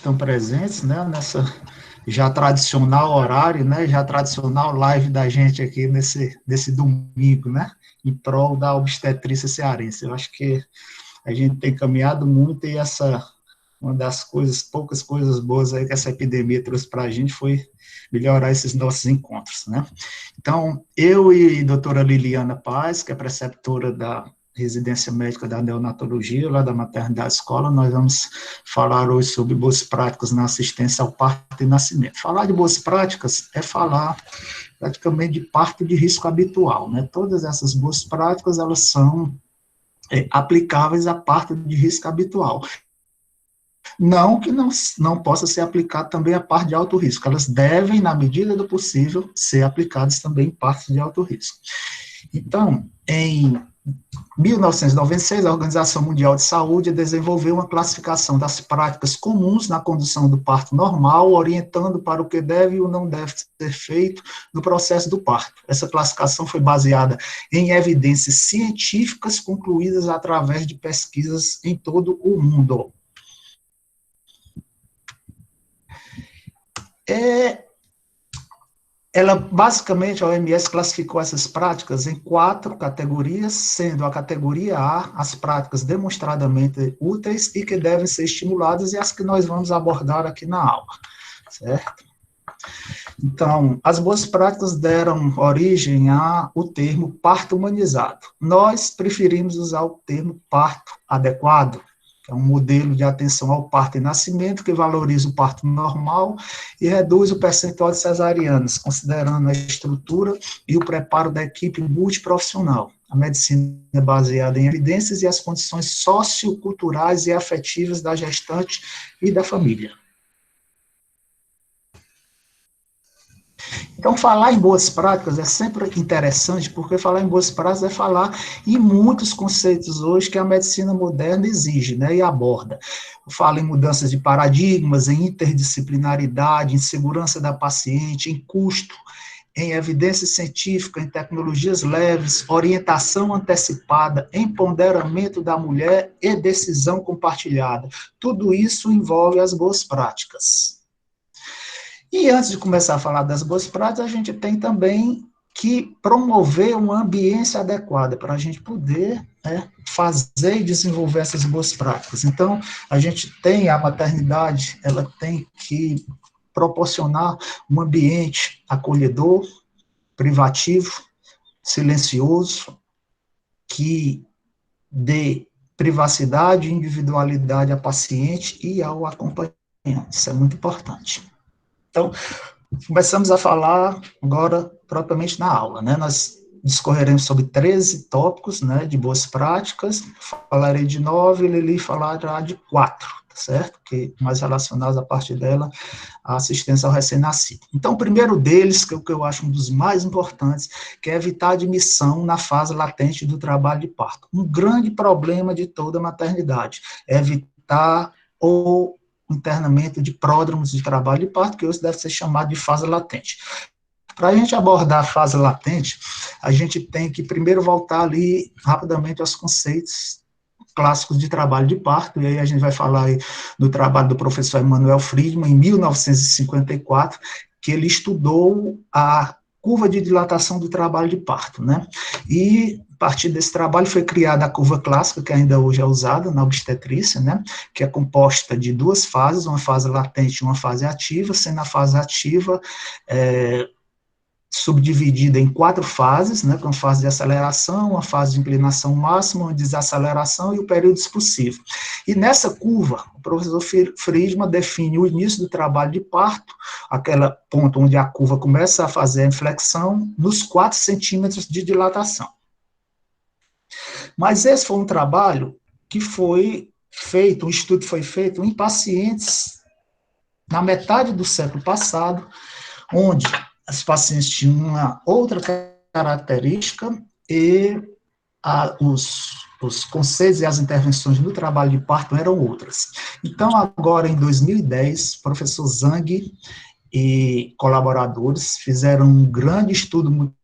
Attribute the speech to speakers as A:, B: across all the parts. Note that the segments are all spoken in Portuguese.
A: estão presentes, né, nessa já tradicional horário, né, já tradicional live da gente aqui nesse domingo, né, em prol da obstetrícia cearense. Eu acho que a gente tem caminhado muito e uma das poucas coisas boas aí que essa epidemia trouxe para a gente foi melhorar esses nossos encontros, né. Então, eu e a doutora Liliana Paz, que é preceptora da residência médica da neonatologia, lá da maternidade escola, nós vamos falar hoje sobre boas práticas na assistência ao parto e nascimento. Falar de boas práticas é falar praticamente de parto de risco habitual, né? Todas essas boas práticas, elas são aplicáveis a parto de risco habitual. Não que não possa ser aplicado também a parto de alto risco, elas devem, na medida do possível, ser aplicadas também em partos de alto risco. Então, em 1996, a Organização Mundial de Saúde desenvolveu uma classificação das práticas comuns na condução do parto normal, orientando para o que deve e o não deve ser feito no processo do parto. Essa classificação foi baseada em evidências científicas concluídas através de pesquisas em todo o mundo. Ela, basicamente, a OMS classificou essas práticas em 4 categorias, sendo a categoria A as práticas demonstradamente úteis e que devem ser estimuladas, e as que nós vamos abordar aqui na aula, certo? Então, as boas práticas deram origem ao termo parto humanizado. Nós preferimos usar o termo parto adequado, que é um modelo de atenção ao parto e nascimento que valoriza o parto normal e reduz o percentual de cesarianas, considerando a estrutura e o preparo da equipe multiprofissional. A medicina é baseada em evidências e as condições socioculturais e afetivas da gestante e da família. Então, falar em boas práticas é sempre interessante, porque falar em boas práticas é falar em muitos conceitos hoje que a medicina moderna exige, né, e aborda. Fala em mudanças de paradigmas, em interdisciplinaridade, em segurança da paciente, em custo, em evidência científica, em tecnologias leves, orientação antecipada, empoderamento da mulher e decisão compartilhada. Tudo isso envolve as boas práticas. E antes de começar a falar das boas práticas, a gente tem também que promover uma ambiência adequada para a gente poder, né, fazer e desenvolver essas boas práticas. Então, a gente tem a maternidade, ela tem que proporcionar um ambiente acolhedor, privativo, silencioso, que dê privacidade e individualidade à paciente e ao acompanhante. Isso é muito importante. Então, começamos a falar agora propriamente na aula, né? Nós discorreremos sobre 13 tópicos, né, de boas práticas, falarei de 9, Lili falará de 4, tá certo? Que mais relacionados a partir dela, a assistência ao recém-nascido. Então, o primeiro deles, que é o que eu acho um dos mais importantes, que é evitar a admissão na fase latente do trabalho de parto. Um grande problema de toda a maternidade é evitar o internamento de pródromos de trabalho de parto, que hoje deve ser chamado de fase latente. Para a gente abordar a fase latente, a gente tem que primeiro voltar ali rapidamente aos conceitos clássicos de trabalho de parto, e aí a gente vai falar aí do trabalho do professor Emanuel Friedman, em 1954, que ele estudou a curva de dilatação do trabalho de parto, né? E a partir desse trabalho foi criada a curva clássica, que ainda hoje é usada na obstetrícia, né? Que é composta de 2 fases, uma fase latente e uma fase ativa, sendo a fase ativa subdividida em 4 fases, né, uma fase de aceleração, uma fase de inclinação máxima, uma desaceleração e o período expulsivo. E nessa curva, o professor Friedman define o início do trabalho de parto, aquele ponto onde a curva começa a fazer a inflexão, nos 4 centímetros de dilatação. Mas esse foi um trabalho que foi feito, um estudo foi feito em pacientes na metade do século passado, onde as pacientes tinham uma outra característica e os conceitos e as intervenções no trabalho de parto eram outras. Então, agora, em 2010, o professor Zhang e colaboradores fizeram um grande estudo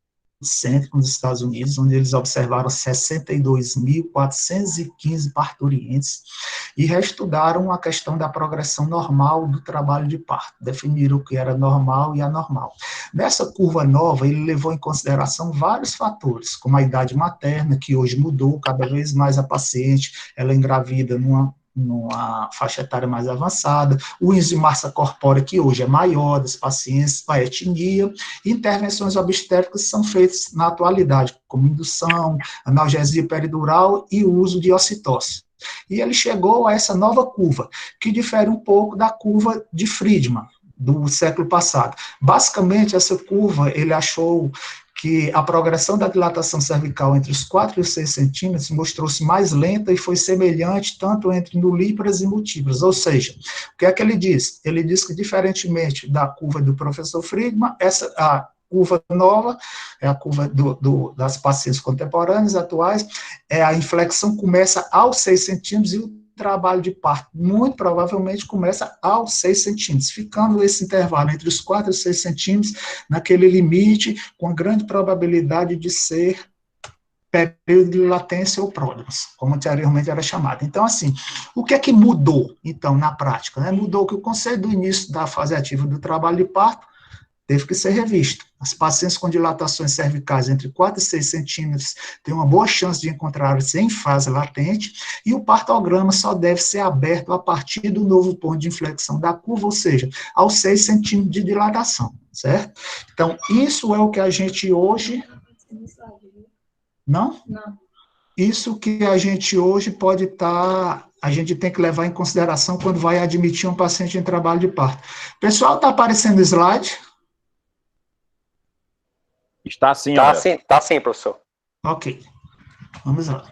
A: Center, nos Estados Unidos, onde eles observaram 62.415 parturientes e reestudaram a questão da progressão normal do trabalho de parto, definiram o que era normal e anormal. Nessa curva nova, ele levou em consideração vários fatores, como a idade materna, que hoje mudou, cada vez mais a paciente, ela engravida numa faixa etária mais avançada, o índice de massa corpórea, que hoje é maior das pacientes, a etnia, e intervenções obstétricas são feitas na atualidade, como indução, analgesia peridural e o uso de ocitose. E ele chegou a essa nova curva, que difere um pouco da curva de Friedman, do século passado. Basicamente, essa curva, ele achou que a progressão da dilatação cervical entre os 4 e os 6 centímetros mostrou-se mais lenta e foi semelhante tanto entre nulíparas e multíparas, ou seja, o que é que ele diz? Ele diz que, diferentemente da curva do professor Friedman, a curva nova, é a curva das pacientes contemporâneas atuais, a inflexão começa aos 6 centímetros e o trabalho de parto muito provavelmente começa aos 6 centímetros, ficando esse intervalo entre os 4 e os 6 centímetros naquele limite, com grande probabilidade de ser período de latência ou pródromos, como anteriormente era chamado. Então, assim, o que é que mudou, então, na prática? Né? Mudou que o conceito do início da fase ativa do trabalho de parto teve que ser revisto. As pacientes com dilatações cervicais entre 4 e 6 centímetros têm uma boa chance de encontrar-se em fase latente, e o partograma só deve ser aberto a partir do novo ponto de inflexão da curva, ou seja, aos 6 centímetros de dilatação, certo? Então, isso é o que a gente hoje... Não? Não. Isso que a gente hoje pode estar... a gente tem que levar em consideração quando vai admitir um paciente em trabalho de parto. Pessoal, está aparecendo o slide?
B: Está sim, André.
C: Tá sim, professor.
A: Ok, vamos lá.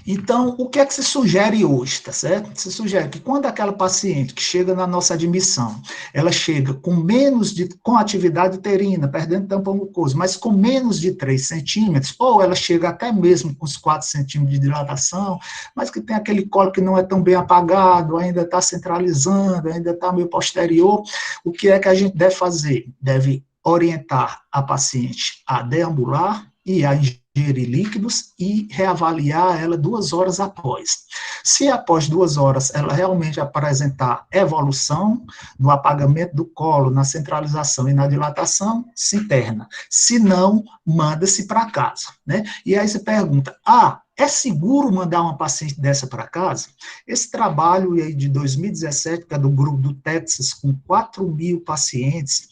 A: Então, o que é que se sugere hoje, tá certo? Se sugere que quando aquela paciente que chega na nossa admissão, ela chega com atividade uterina, perdendo tampão mucoso, mas com menos de 3 centímetros, ou ela chega até mesmo com os 4 centímetros de dilatação, mas que tem aquele colo que não é tão bem apagado, ainda está centralizando, ainda está meio posterior, o que é que a gente deve fazer? Deve orientar a paciente a deambular e a ingerir líquidos e reavaliar ela 2 horas após. Se após 2 horas ela realmente apresentar evolução no apagamento do colo, na centralização e na dilatação, se interna. Se não, manda-se para casa, né? E aí você pergunta, é seguro mandar uma paciente dessa para casa? Esse trabalho aí de 2017, que é do grupo do Texas, com 4.000 pacientes,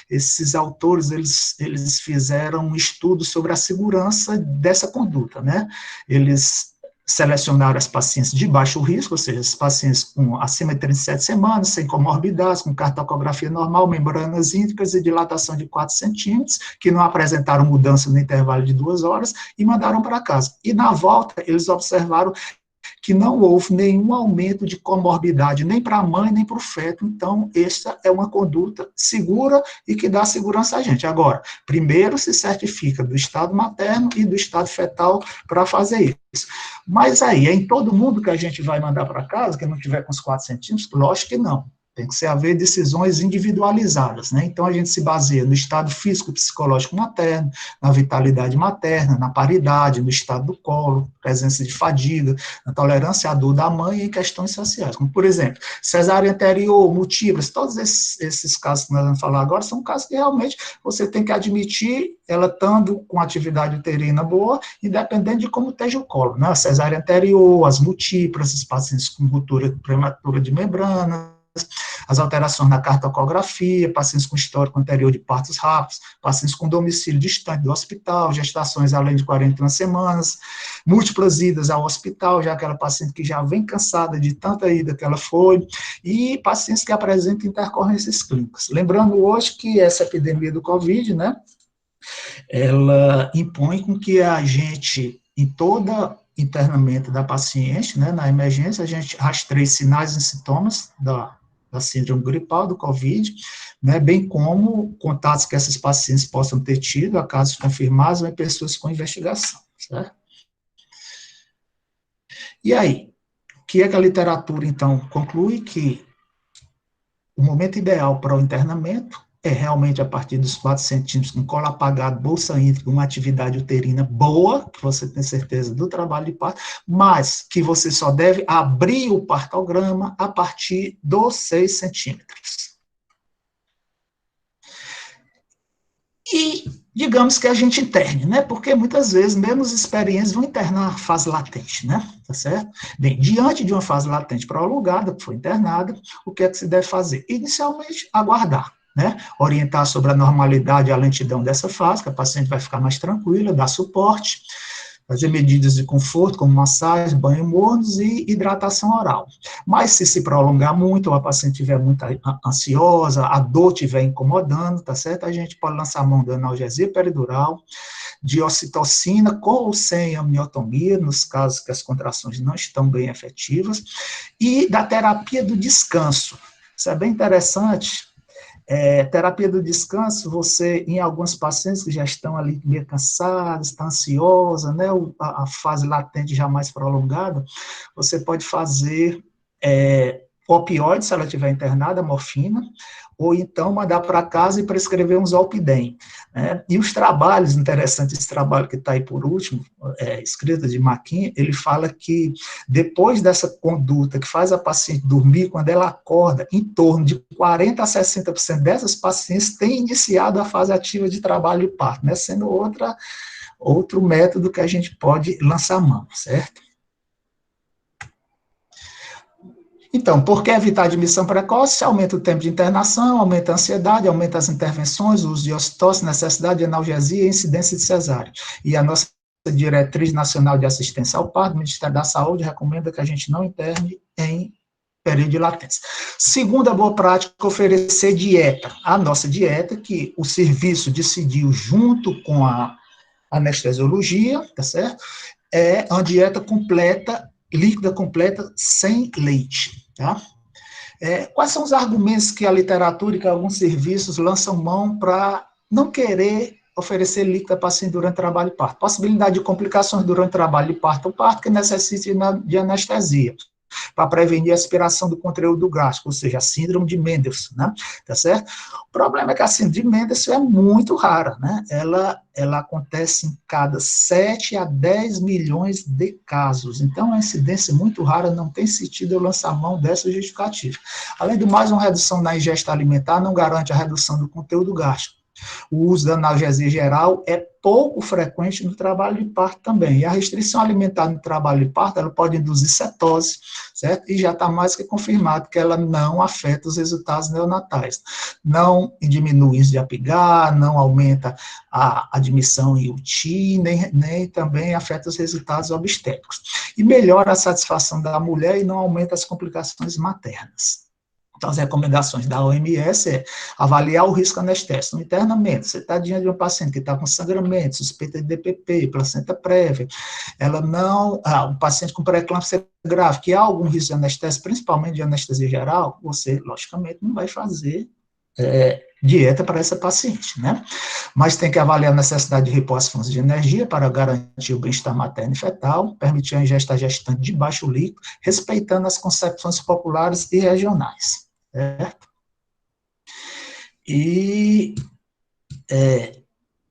A: esses autores, eles fizeram um estudo sobre a segurança dessa conduta, né? Eles selecionaram as pacientes de baixo risco, ou seja, as pacientes com acima de 37 semanas, sem comorbidades, com cartografia normal, membranas íntegras e dilatação de 4 centímetros, que não apresentaram mudança no intervalo de 2 horas, e mandaram para casa. E na volta, eles observaram que não houve nenhum aumento de comorbidade, nem para a mãe, nem para o feto. Então, esta é uma conduta segura e que dá segurança a gente. Agora, primeiro se certifica do estado materno e do estado fetal para fazer isso. Mas aí, é em todo mundo que a gente vai mandar para casa, que não tiver com os 4 centímetros? Lógico que não. Tem que haver decisões individualizadas, né? Então, a gente se baseia no estado físico e psicológico materno, na vitalidade materna, na paridade, no estado do colo, presença de fadiga, na tolerância à dor da mãe e em questões sociais, como, por exemplo, cesárea anterior, múltiplas, todos esses casos que nós vamos falar agora são casos que realmente você tem que admitir ela estando com atividade uterina boa, independente de como esteja o colo, né? A cesárea anterior, as múltiplas, os pacientes com ruptura prematura de membrana, as alterações na cartografia, pacientes com histórico anterior de partos rápidos, pacientes com domicílio distante do hospital, gestações além de 41 semanas, múltiplas idas ao hospital, já aquela paciente que já vem cansada de tanta ida que ela foi, e pacientes que apresentam intercorrências clínicas. Lembrando hoje que essa epidemia do Covid, né, ela impõe com que a gente, em toda internamento da paciente, né, na emergência, a gente rastreie sinais e sintomas da síndrome gripal, do Covid, né, bem como contatos que essas pacientes possam ter tido, a casos confirmados ou em pessoas com investigação, certo? E aí, o que é que a literatura, então, conclui? Que o momento ideal para o internamento é realmente a partir dos 4 centímetros, com colo apagado, bolsa íntegra, uma atividade uterina boa, que você tem certeza do trabalho de parto, mas que você só deve abrir o partograma a partir dos 6 centímetros. E digamos que a gente interne, né? Porque muitas vezes, mesmo os experientes vão internar a fase latente, né? Tá certo? Bem, diante de uma fase latente prolongada, que foi internada, o que é que se deve fazer? Inicialmente, aguardar, né? Orientar sobre a normalidade e a lentidão dessa fase, que a paciente vai ficar mais tranquila, dar suporte, fazer medidas de conforto, como massagem, banho mornos e hidratação oral. Mas se prolongar muito, ou a paciente estiver muito ansiosa, a dor estiver incomodando, tá certo? A gente pode lançar a mão da analgesia peridural, de ocitocina com ou sem amniotomia, nos casos que as contrações não estão bem efetivas, e da terapia do descanso. Isso é bem interessante. Terapia do descanso, você, em alguns pacientes que já estão ali meio cansados, está ansiosa, né, a fase latente já mais prolongada, você pode fazer opioide, se ela estiver internada, morfina, ou então mandar para casa e prescrever um Zolpidem. Né? E os trabalhos, interessante esse trabalho que está aí por último, escrito de Maquin, ele fala que depois dessa conduta que faz a paciente dormir, quando ela acorda, em torno de 40% a 60% dessas pacientes têm iniciado a fase ativa de trabalho de parto, né? Sendo outro método que a gente pode lançar mão, certo? Então, por que evitar a admissão precoce? Aumenta o tempo de internação, aumenta a ansiedade, aumenta as intervenções, o uso de ocitose, necessidade de analgesia e incidência de cesárea. E a nossa diretriz nacional de assistência ao parto, o Ministério da Saúde, recomenda que a gente não interne em período de latência. Segunda boa prática, oferecer dieta. A nossa dieta, que o serviço decidiu junto com a anestesiologia, tá certo? É uma dieta completa, líquida completa, sem leite, tá? Quais são os argumentos que a literatura e que alguns serviços lançam mão para não querer oferecer líquido à paciente durante o trabalho de parto? Possibilidade de complicações durante o trabalho de parto ou parto que necessite de anestesia, para prevenir a aspiração do conteúdo gástrico, ou seja, a síndrome de Mendelssohn, né? Tá certo? O problema é que a síndrome de Mendelssohn é muito rara, né? Ela acontece em cada 7 a 10 milhões de casos, então é uma incidência muito rara, não tem sentido eu lançar mão dessa justificativa. Além do mais, uma redução na ingesta alimentar não garante a redução do conteúdo gástrico. O uso da analgesia geral é pouco frequente no trabalho de parto também. E a restrição alimentar no trabalho de parto, ela pode induzir cetose, certo? E já está mais que confirmado que ela não afeta os resultados neonatais. Não diminui o índice de apigar, não aumenta a admissão em UTI, nem também afeta os resultados obstétricos. E melhora a satisfação da mulher e não aumenta as complicações maternas. Então, as recomendações da OMS é avaliar o risco anestésico. No internamento, você está diante de um paciente que está com sangramento, suspeita de DPP, placenta prévia, um paciente com pré-eclâmpsia grave, que há algum risco de anestésia, principalmente de anestesia geral, você, logicamente, não vai fazer dieta para essa paciente, né? Mas tem que avaliar a necessidade de repouso fontes de energia para garantir o bem-estar materno e fetal, permitir a ingesta gestante de baixo líquido, respeitando as concepções populares e regionais. Certo? E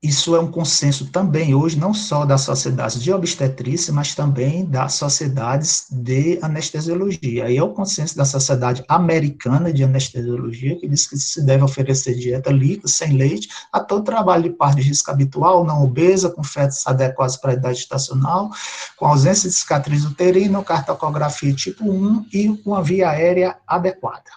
A: isso é um consenso também hoje, não só das sociedades de obstetrícia, mas também das sociedades de anestesiologia. Aí é o consenso da Sociedade Americana de Anestesiologia, que diz que se deve oferecer dieta líquida, sem leite, a todo trabalho de parto de risco habitual, não obesa, com fetos adequados para a idade gestacional, com ausência de cicatriz uterina, cartocografia tipo 1 e uma via aérea adequada.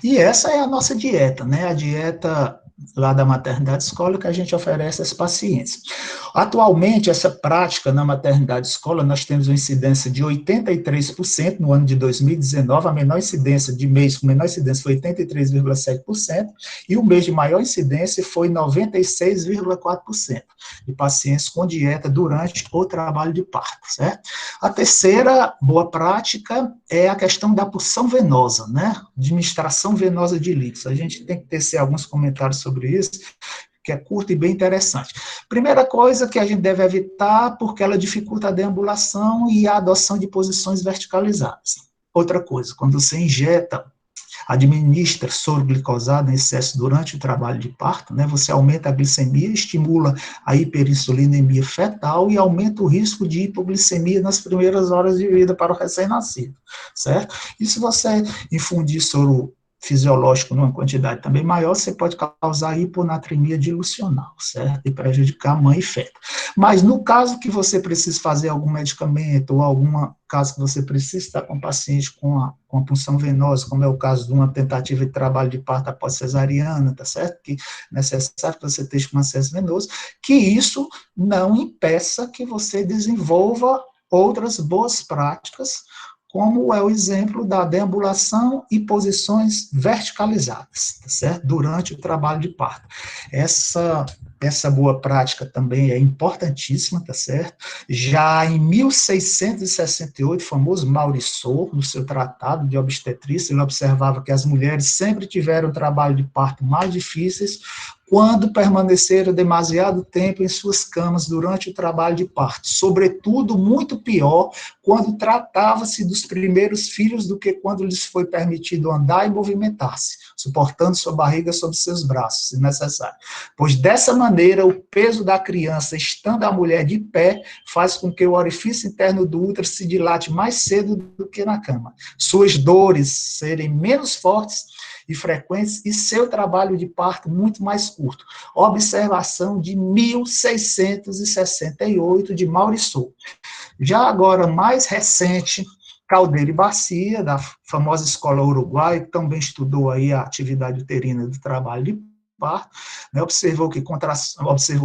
A: E essa é a nossa dieta, né? A dieta lá da maternidade escola que a gente oferece aos pacientes. Atualmente, essa prática na maternidade escola, nós temos uma incidência de 83% no ano de 2019, a menor incidência de mês com menor incidência foi 83,7%, e o mês de maior incidência foi 96,4% de pacientes com dieta durante o trabalho de parto, certo? A terceira boa prática é a questão da punção venosa, né? Administração venosa de líquidos. A gente tem que tecer alguns comentários sobre isso, que é curto e bem interessante. Primeira coisa que a gente deve evitar, porque ela dificulta a deambulação e a adoção de posições verticalizadas. Outra coisa, quando você injeta administra soro glicosado em excesso durante o trabalho de parto, né, você aumenta a glicemia, estimula a hiperinsulinemia fetal e aumenta o risco de hipoglicemia nas primeiras horas de vida para o recém-nascido, certo? E se você infundir soro fisiológico numa quantidade também maior, você pode causar hiponatremia dilucional, certo? E prejudicar a mãe e feto. Mas no caso que você precise fazer algum medicamento ou alguma caso que você precise estar com um paciente com a punção venosa, como é o caso de uma tentativa de trabalho de parto após cesariana, tá certo? Que é necessário que você esteja com acesso venoso, que isso não impeça que você desenvolva outras boas práticas, como é o exemplo da deambulação e posições verticalizadas, tá certo? Durante o trabalho de parto. Essa boa prática também é importantíssima, tá certo? Já em 1668, o famoso Maurisot, no seu tratado de obstetrícia, ele observava que as mulheres sempre tiveram trabalho de parto mais difíceis quando permaneceram demasiado tempo em suas camas durante o trabalho de parto, sobretudo muito pior quando tratava-se dos primeiros filhos do que quando lhes foi permitido andar e movimentar-se, suportando sua barriga sobre seus braços, se necessário. Pois dessa maneira, o peso da criança, estando a mulher de pé, faz com que o orifício interno do útero se dilate mais cedo do que na cama. Suas dores serem menos fortes e frequentes, e seu trabalho de parto muito mais curto. Observação de 1668, de Maurisot. Já agora, mais recente, Caldeira e Bacia, da famosa escola uruguaia, que também estudou aí a atividade uterina do trabalho de parto, né, observou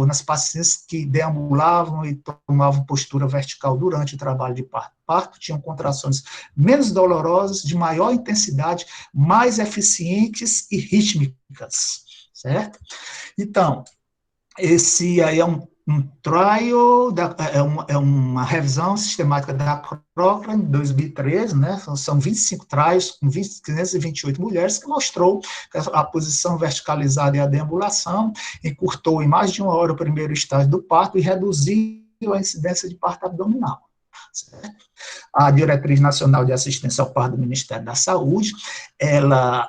A: nas pacientes que deambulavam e tomavam postura vertical durante o trabalho de parto, tinham contrações menos dolorosas, de maior intensidade, mais eficientes e rítmicas, certo? Então, esse aí é um trial, é uma revisão sistemática da Cochrane, em 2013, né, são 25 trials, com 528 mulheres, que mostrou que a posição verticalizada e a deambulação encurtou em mais de 1 hora o primeiro estágio do parto e reduziu a incidência de parto abdominal. Certo? A Diretriz Nacional de Assistência ao Parto do Ministério da Saúde, ela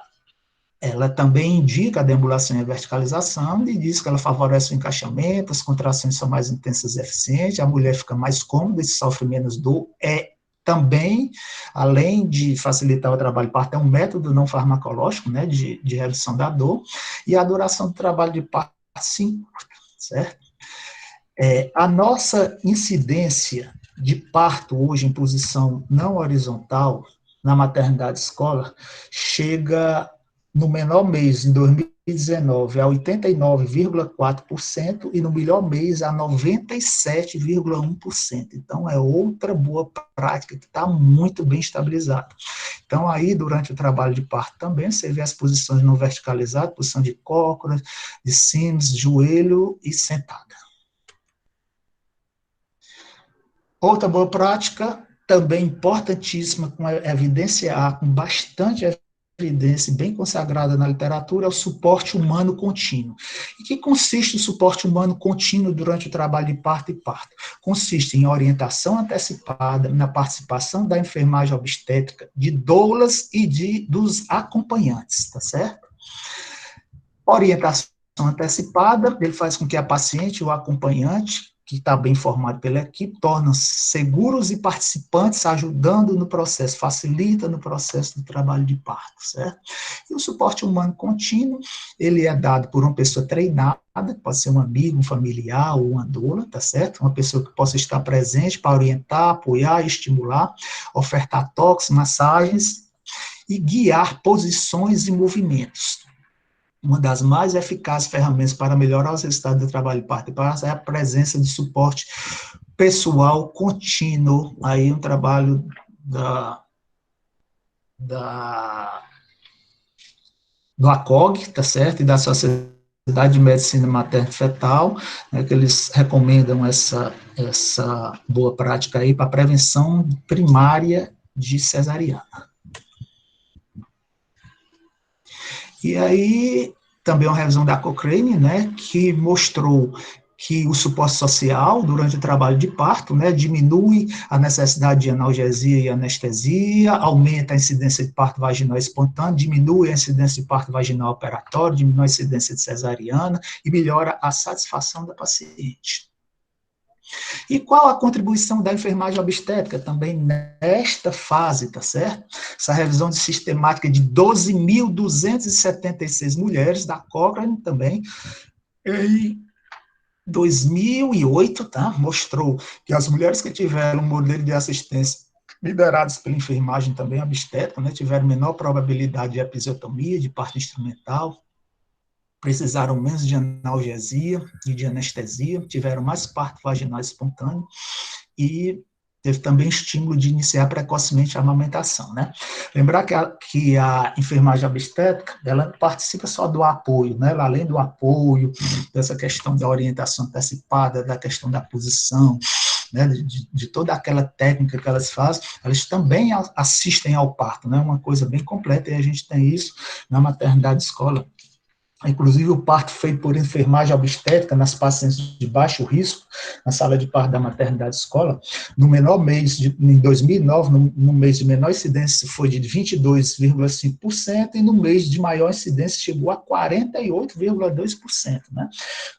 A: também indica a deambulação e a verticalização e diz que ela favorece o encaixamento, as contrações são mais intensas e eficientes, a mulher fica mais cômoda e sofre menos dor. Também, além de facilitar o trabalho de parto, é um método não farmacológico, né, de redução da dor, e a duração do trabalho de parto se encurta, certo? A nossa incidência de parto hoje em posição não horizontal, na maternidade escola, chega no menor mês, em 2019, a 89,4% e no melhor mês a 97,1%. Então, é outra boa prática que está muito bem estabilizada. Então, aí, durante o trabalho de parto também, você vê as posições não verticalizadas, posição de cócoras, de Sims, joelho e sentada. Outra boa prática, também importantíssima, com evidência A, com bastante evidência bem consagrada na literatura, é o suporte humano contínuo. Em que consiste o suporte humano contínuo durante o trabalho de parto e parto? Consiste em orientação antecipada, na participação da enfermagem obstétrica, de doulas e dos acompanhantes, tá certo? Orientação antecipada, ele faz com que a paciente, o acompanhante, que está bem formado pela equipe, tornam-se seguros e participantes, ajudando no processo, facilita no processo do trabalho de parto, certo? E o suporte humano contínuo, ele é dado por uma pessoa treinada, pode ser um amigo, um familiar ou uma doula, tá certo? Uma pessoa que possa estar presente para orientar, apoiar, estimular, ofertar toques, massagens e guiar posições e movimentos. Uma das mais eficazes ferramentas para melhorar os resultados do trabalho de parto e parto é a presença de suporte pessoal contínuo, aí um trabalho do ACOG, tá certo, e da Sociedade de Medicina Materno-Fetal, né, que eles recomendam essa boa prática aí para prevenção primária de cesariana. E aí, também uma revisão da Cochrane, né, que mostrou que o suporte social durante o trabalho de parto, né, diminui a necessidade de analgesia e anestesia, aumenta a incidência de parto vaginal espontâneo, diminui a incidência de parto vaginal operatório, diminui a incidência de cesariana e melhora a satisfação da paciente. E qual a contribuição da enfermagem obstétrica também nesta fase, tá certo? Essa revisão de sistemática de 12.276 mulheres, da Cochrane também, em 2008, tá? Mostrou que as mulheres que tiveram um modelo de assistência liderados pela enfermagem também obstétrica, né, tiveram menor probabilidade de episiotomia, de parto instrumental, precisaram menos de analgesia e de anestesia, tiveram mais parto vaginal espontâneo e teve também estímulo de iniciar precocemente a amamentação, né? Lembrar que a enfermagem obstétrica, ela participa só do apoio, né? Ela, além do apoio, dessa questão da orientação antecipada, da questão da posição, né, de toda aquela técnica que elas fazem, elas também assistem ao parto, né? Uma coisa bem completa, e a gente tem isso na maternidade escola. Inclusive, o parto feito por enfermagem obstétrica nas pacientes de baixo risco, na sala de parto da maternidade escola, no menor mês, em 2009, no mês de menor incidência foi de 22,5%, e no mês de maior incidência chegou a 48,2%, né?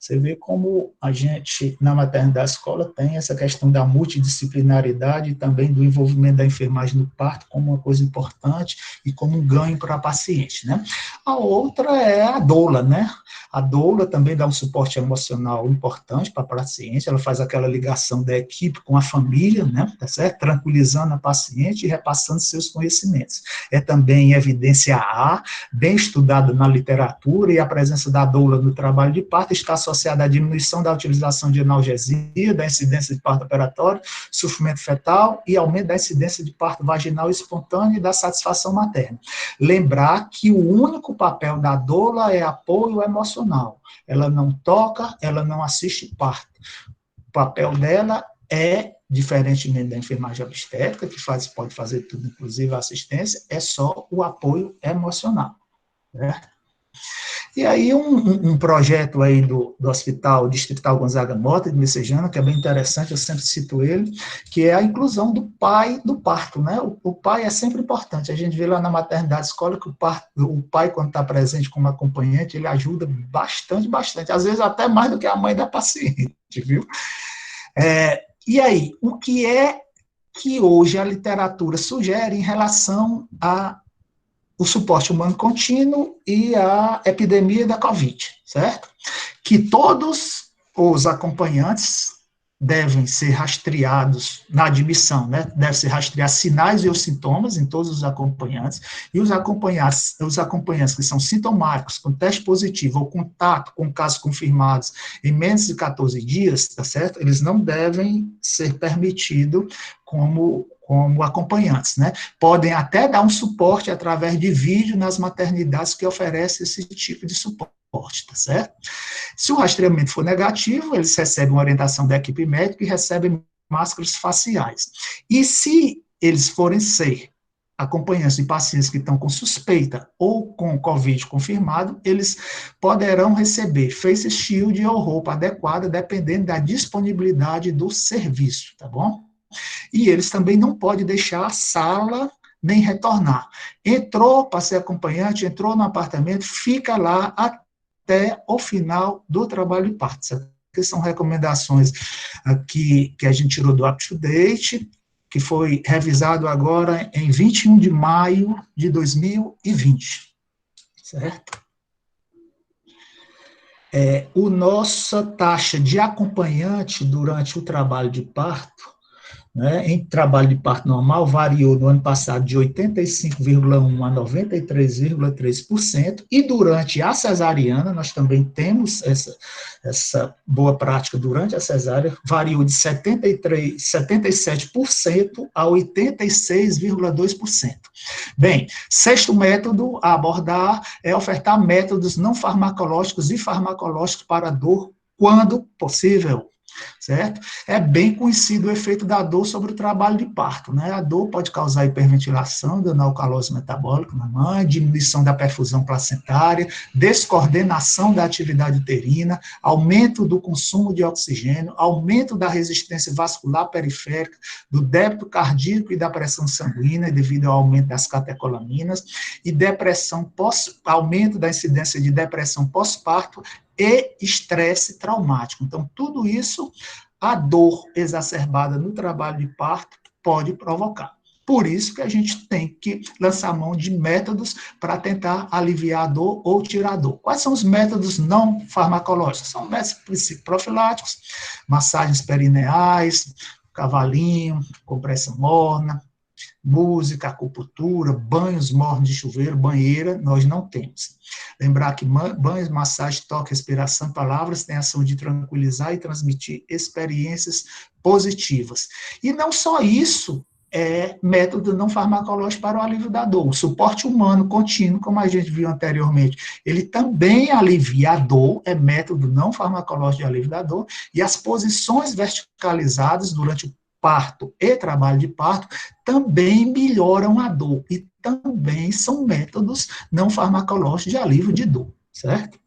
A: Você vê como a gente, na maternidade escola, tem essa questão da multidisciplinaridade e também do envolvimento da enfermagem no parto como uma coisa importante e como um ganho para a paciente, né? A outra é a doula, né? A doula também dá um suporte emocional importante para a paciente, ela faz aquela ligação da equipe com a família, né? Tá certo? Tranquilizando a paciente e repassando seus conhecimentos. É também evidência A, bem estudada na literatura, e a presença da doula no trabalho de parto está associada à diminuição da utilização de analgesia, da incidência de parto operatório, sofrimento fetal e aumento da incidência de parto vaginal espontâneo e da satisfação materna. Lembrar que o único papel da doula é apoio emocional. Ela não toca, ela não assiste parto. O papel dela é, diferentemente da enfermagem obstétrica, que pode fazer tudo, inclusive a assistência, é só o apoio emocional, certo? E aí um projeto aí do Hospital Distrital Gonzaga Mota, de Messejana, que é bem interessante, eu sempre cito ele, que é a inclusão do pai do parto, né? O pai é sempre importante, a gente vê lá na maternidade escola que o pai, quando está presente como acompanhante, ele ajuda bastante, às vezes até mais do que a mãe da paciente, viu? E aí, o que é que hoje a literatura sugere em relação o suporte humano contínuo e a epidemia da Covid, certo? Que todos os acompanhantes devem ser rastreados na admissão, né? Deve ser rastrear sinais e os sintomas em todos os acompanhantes, e os acompanhantes que são sintomáticos, com teste positivo ou contato com casos confirmados em menos de 14 dias, tá certo? Eles não devem ser permitidos como acompanhantes, né? Podem até dar um suporte através de vídeo nas maternidades que oferecem esse tipo de suporte, tá certo? Se o rastreamento for negativo, eles recebem uma orientação da equipe médica e recebem máscaras faciais. E se eles forem ser acompanhantes de pacientes que estão com suspeita ou com Covid confirmado, eles poderão receber face shield ou roupa adequada, dependendo da disponibilidade do serviço, tá bom? E eles também não podem deixar a sala nem retornar. Entrou para ser acompanhante, entrou no apartamento, fica lá até o final do trabalho de parto. Que são recomendações aqui que a gente tirou do Up to Date, que foi revisado agora em 21 de maio de 2020, certo? A nossa taxa de acompanhante durante o trabalho de parto, né, em trabalho de parto normal, variou no ano passado de 85,1% a 93,3%, e durante a cesariana, nós também temos essa boa prática durante a cesárea, variou de 77% a 86,2%. Bem, sexto método a abordar é ofertar métodos não farmacológicos e farmacológicos para a dor, quando possível. certo? É bem conhecido o efeito da dor sobre o trabalho de parto, né? A dor pode causar hiperventilação, dano ao calose metabólico na mãe, diminuição da perfusão placentária, descoordenação da atividade uterina, aumento do consumo de oxigênio, aumento da resistência vascular periférica, do débito cardíaco e da pressão sanguínea devido ao aumento das catecolaminas, e aumento da incidência de depressão pós-parto e estresse traumático. Então, tudo isso, a dor exacerbada no trabalho de parto pode provocar. Por isso que a gente tem que lançar mão de métodos para tentar aliviar a dor ou tirar a dor. Quais são os métodos não farmacológicos? São métodos profiláticos, massagens perineais, cavalinho, compressão morna, música, acupuntura, banhos mornos de chuveiro, banheira, nós não temos. Lembrar que banhos, massagem, toque, respiração, palavras têm a ação de tranquilizar e transmitir experiências positivas. E não só isso é método não farmacológico para o alívio da dor. O suporte humano contínuo, como a gente viu anteriormente, ele também alivia a dor, é método não farmacológico de alívio da dor, e as posições verticalizadas durante o parto e trabalho de parto também melhoram a dor e também são métodos não farmacológicos de alívio de dor, certo?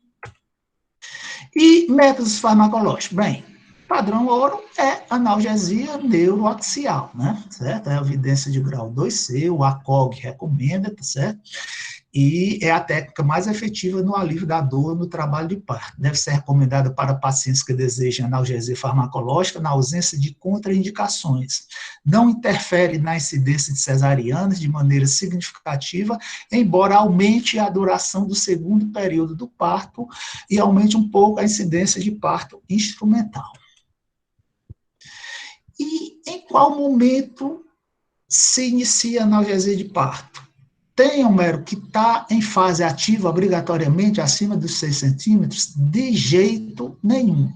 A: E métodos farmacológicos? Bem, padrão ouro é analgesia neuroaxial, né, certo? É a evidência de grau 2C, o ACOG recomenda, tá certo? E é a técnica mais efetiva no alívio da dor no trabalho de parto. Deve ser recomendada para pacientes que desejam analgesia farmacológica na ausência de contraindicações. Não interfere na incidência de cesarianas de maneira significativa, embora aumente a duração do segundo período do parto e aumente um pouco a incidência de parto instrumental. E em qual momento se inicia a analgesia de parto? Tem, Homero, que está em fase ativa obrigatoriamente acima dos 6 centímetros? De jeito nenhum.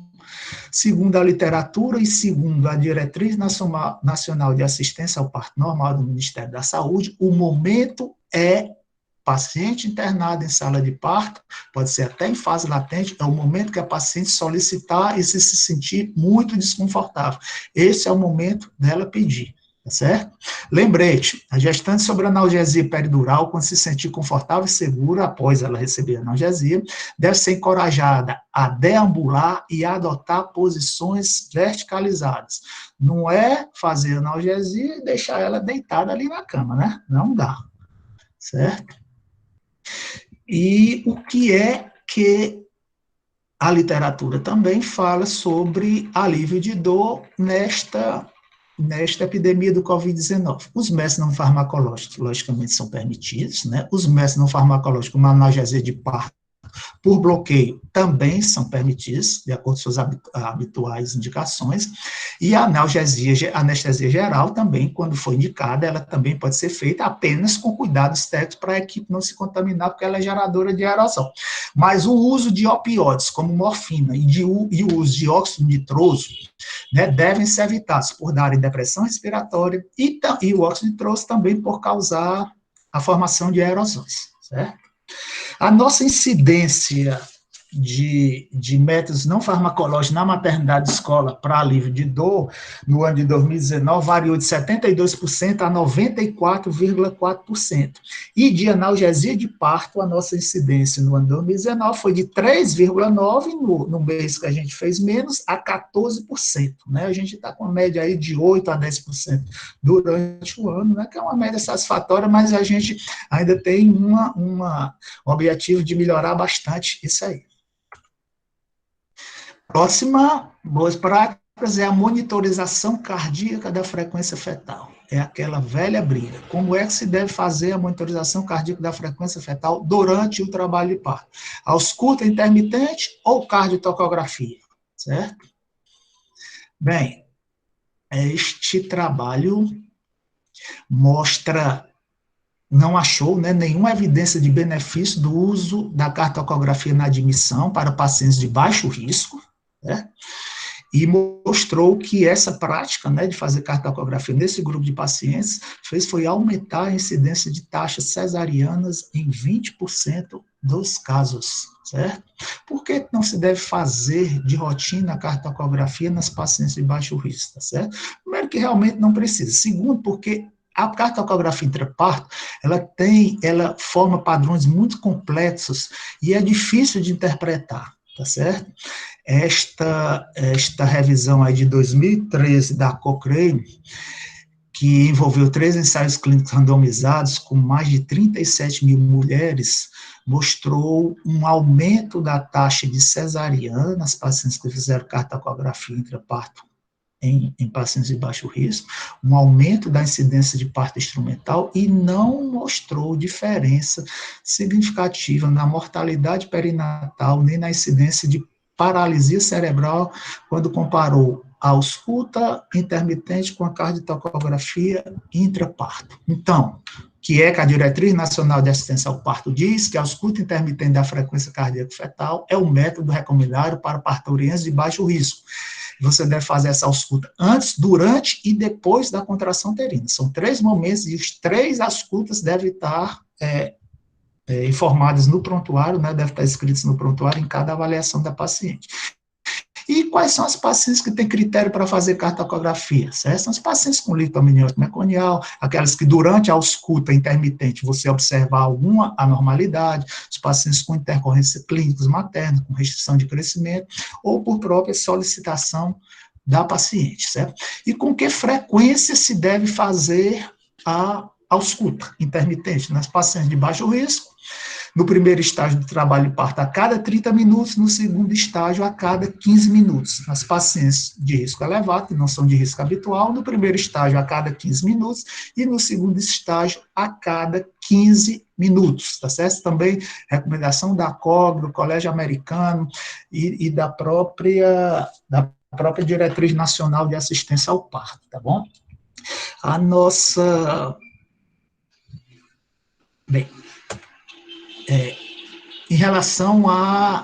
A: Segundo a literatura e segundo a Diretriz Nacional de Assistência ao Parto Normal do Ministério da Saúde, o momento é paciente internado em sala de parto, pode ser até em fase latente, é o momento que a paciente solicitar e se sentir muito desconfortável. Esse é o momento dela pedir. Tá certo? Lembrete, a gestante sobre analgesia peridural, quando se sentir confortável e segura após ela receber a analgesia, deve ser encorajada a deambular e adotar posições verticalizadas. Não é fazer analgesia e deixar ela deitada ali na cama, né? Não dá, certo? E o que é que a literatura também fala sobre alívio de dor nesta epidemia do Covid-19. Os métodos não farmacológicos, logicamente, são permitidos, né? Os métodos não farmacológicos, como a analgesia de parto, por bloqueio, também são permitidos, de acordo com suas habituais indicações, e a anestesia geral também, quando for indicada, ela também pode ser feita apenas com cuidados técnicos para a equipe não se contaminar, porque ela é geradora de aerosol. Mas o uso de opioides, como morfina, e o uso de óxido nitroso, né, devem ser evitados por darem depressão respiratória, e o óxido nitroso também por causar a formação de aerosóis, certo? A nossa incidência de métodos não farmacológicos na maternidade escola para alívio de dor, no ano de 2019, variou de 72% a 94,4%. E de analgesia de parto, a nossa incidência no ano de 2019 foi de 3,9%, no mês que a gente fez menos, a 14%. Né? A gente está com uma média aí de 8% a 10% durante o ano, né? Que é uma média satisfatória, mas a gente ainda tem um objetivo de melhorar bastante isso aí. Próxima, boas práticas, é a monitorização cardíaca da frequência fetal. É aquela velha briga. Como é que se deve fazer a monitorização cardíaca da frequência fetal durante o trabalho de parto? Ausculta intermitente ou cardiotocografia? Certo? Bem, este trabalho não achou, né, nenhuma evidência de benefício do uso da cardiotocografia na admissão para pacientes de baixo risco, né? e mostrou que essa prática, né, de fazer cardiotocografia nesse grupo de pacientes foi aumentar a incidência de taxas cesarianas em 20% dos casos, certo? Por que não se deve fazer de rotina a cardiotocografia nas pacientes de baixo risco, tá certo? Primeiro que realmente não precisa. Segundo, porque a cardiotocografia intraparto, ela forma padrões muito complexos e é difícil de interpretar, tá certo? Esta revisão aí de 2013 da Cochrane, que envolveu 3 ensaios clínicos randomizados com mais de 37 mil mulheres, mostrou um aumento da taxa de cesariana nas pacientes que fizeram cardiotocografia intraparto em pacientes de baixo risco, um aumento da incidência de parto instrumental e não mostrou diferença significativa na mortalidade perinatal nem na incidência de paralisia cerebral quando comparou a ausculta intermitente com a cardiotocografia intraparto. Então, que é que a Diretriz Nacional de Assistência ao Parto diz que a ausculta intermitente da frequência cardíaca fetal é o método recomendado para parturientes de baixo risco. Você deve fazer essa ausculta antes, durante e depois da contração uterina. São 3 momentos e os 3 auscultas devem estar informados no prontuário, né, devem estar escritos no prontuário em cada avaliação da paciente. E quais são as pacientes que têm critério para fazer cardiotocografia? Certo? São as pacientes com litomaniose meconial, aquelas que durante a ausculta intermitente você observar alguma anormalidade, os pacientes com intercorrência clínicas materna, com restrição de crescimento, ou por própria solicitação da paciente, certo? E com que frequência se deve fazer a ausculta intermitente nas pacientes de baixo risco? No primeiro estágio do trabalho de parto, a cada 30 minutos, no segundo estágio, a cada 15 minutos. Nas pacientes de risco elevado, que não são de risco habitual, no primeiro estágio, a cada 15 minutos, e no segundo estágio, a cada 15 minutos, tá certo? Também recomendação da COG, do Colégio Americano e da própria Diretriz Nacional de Assistência ao Parto, tá bom? A nossa... Bem... em relação à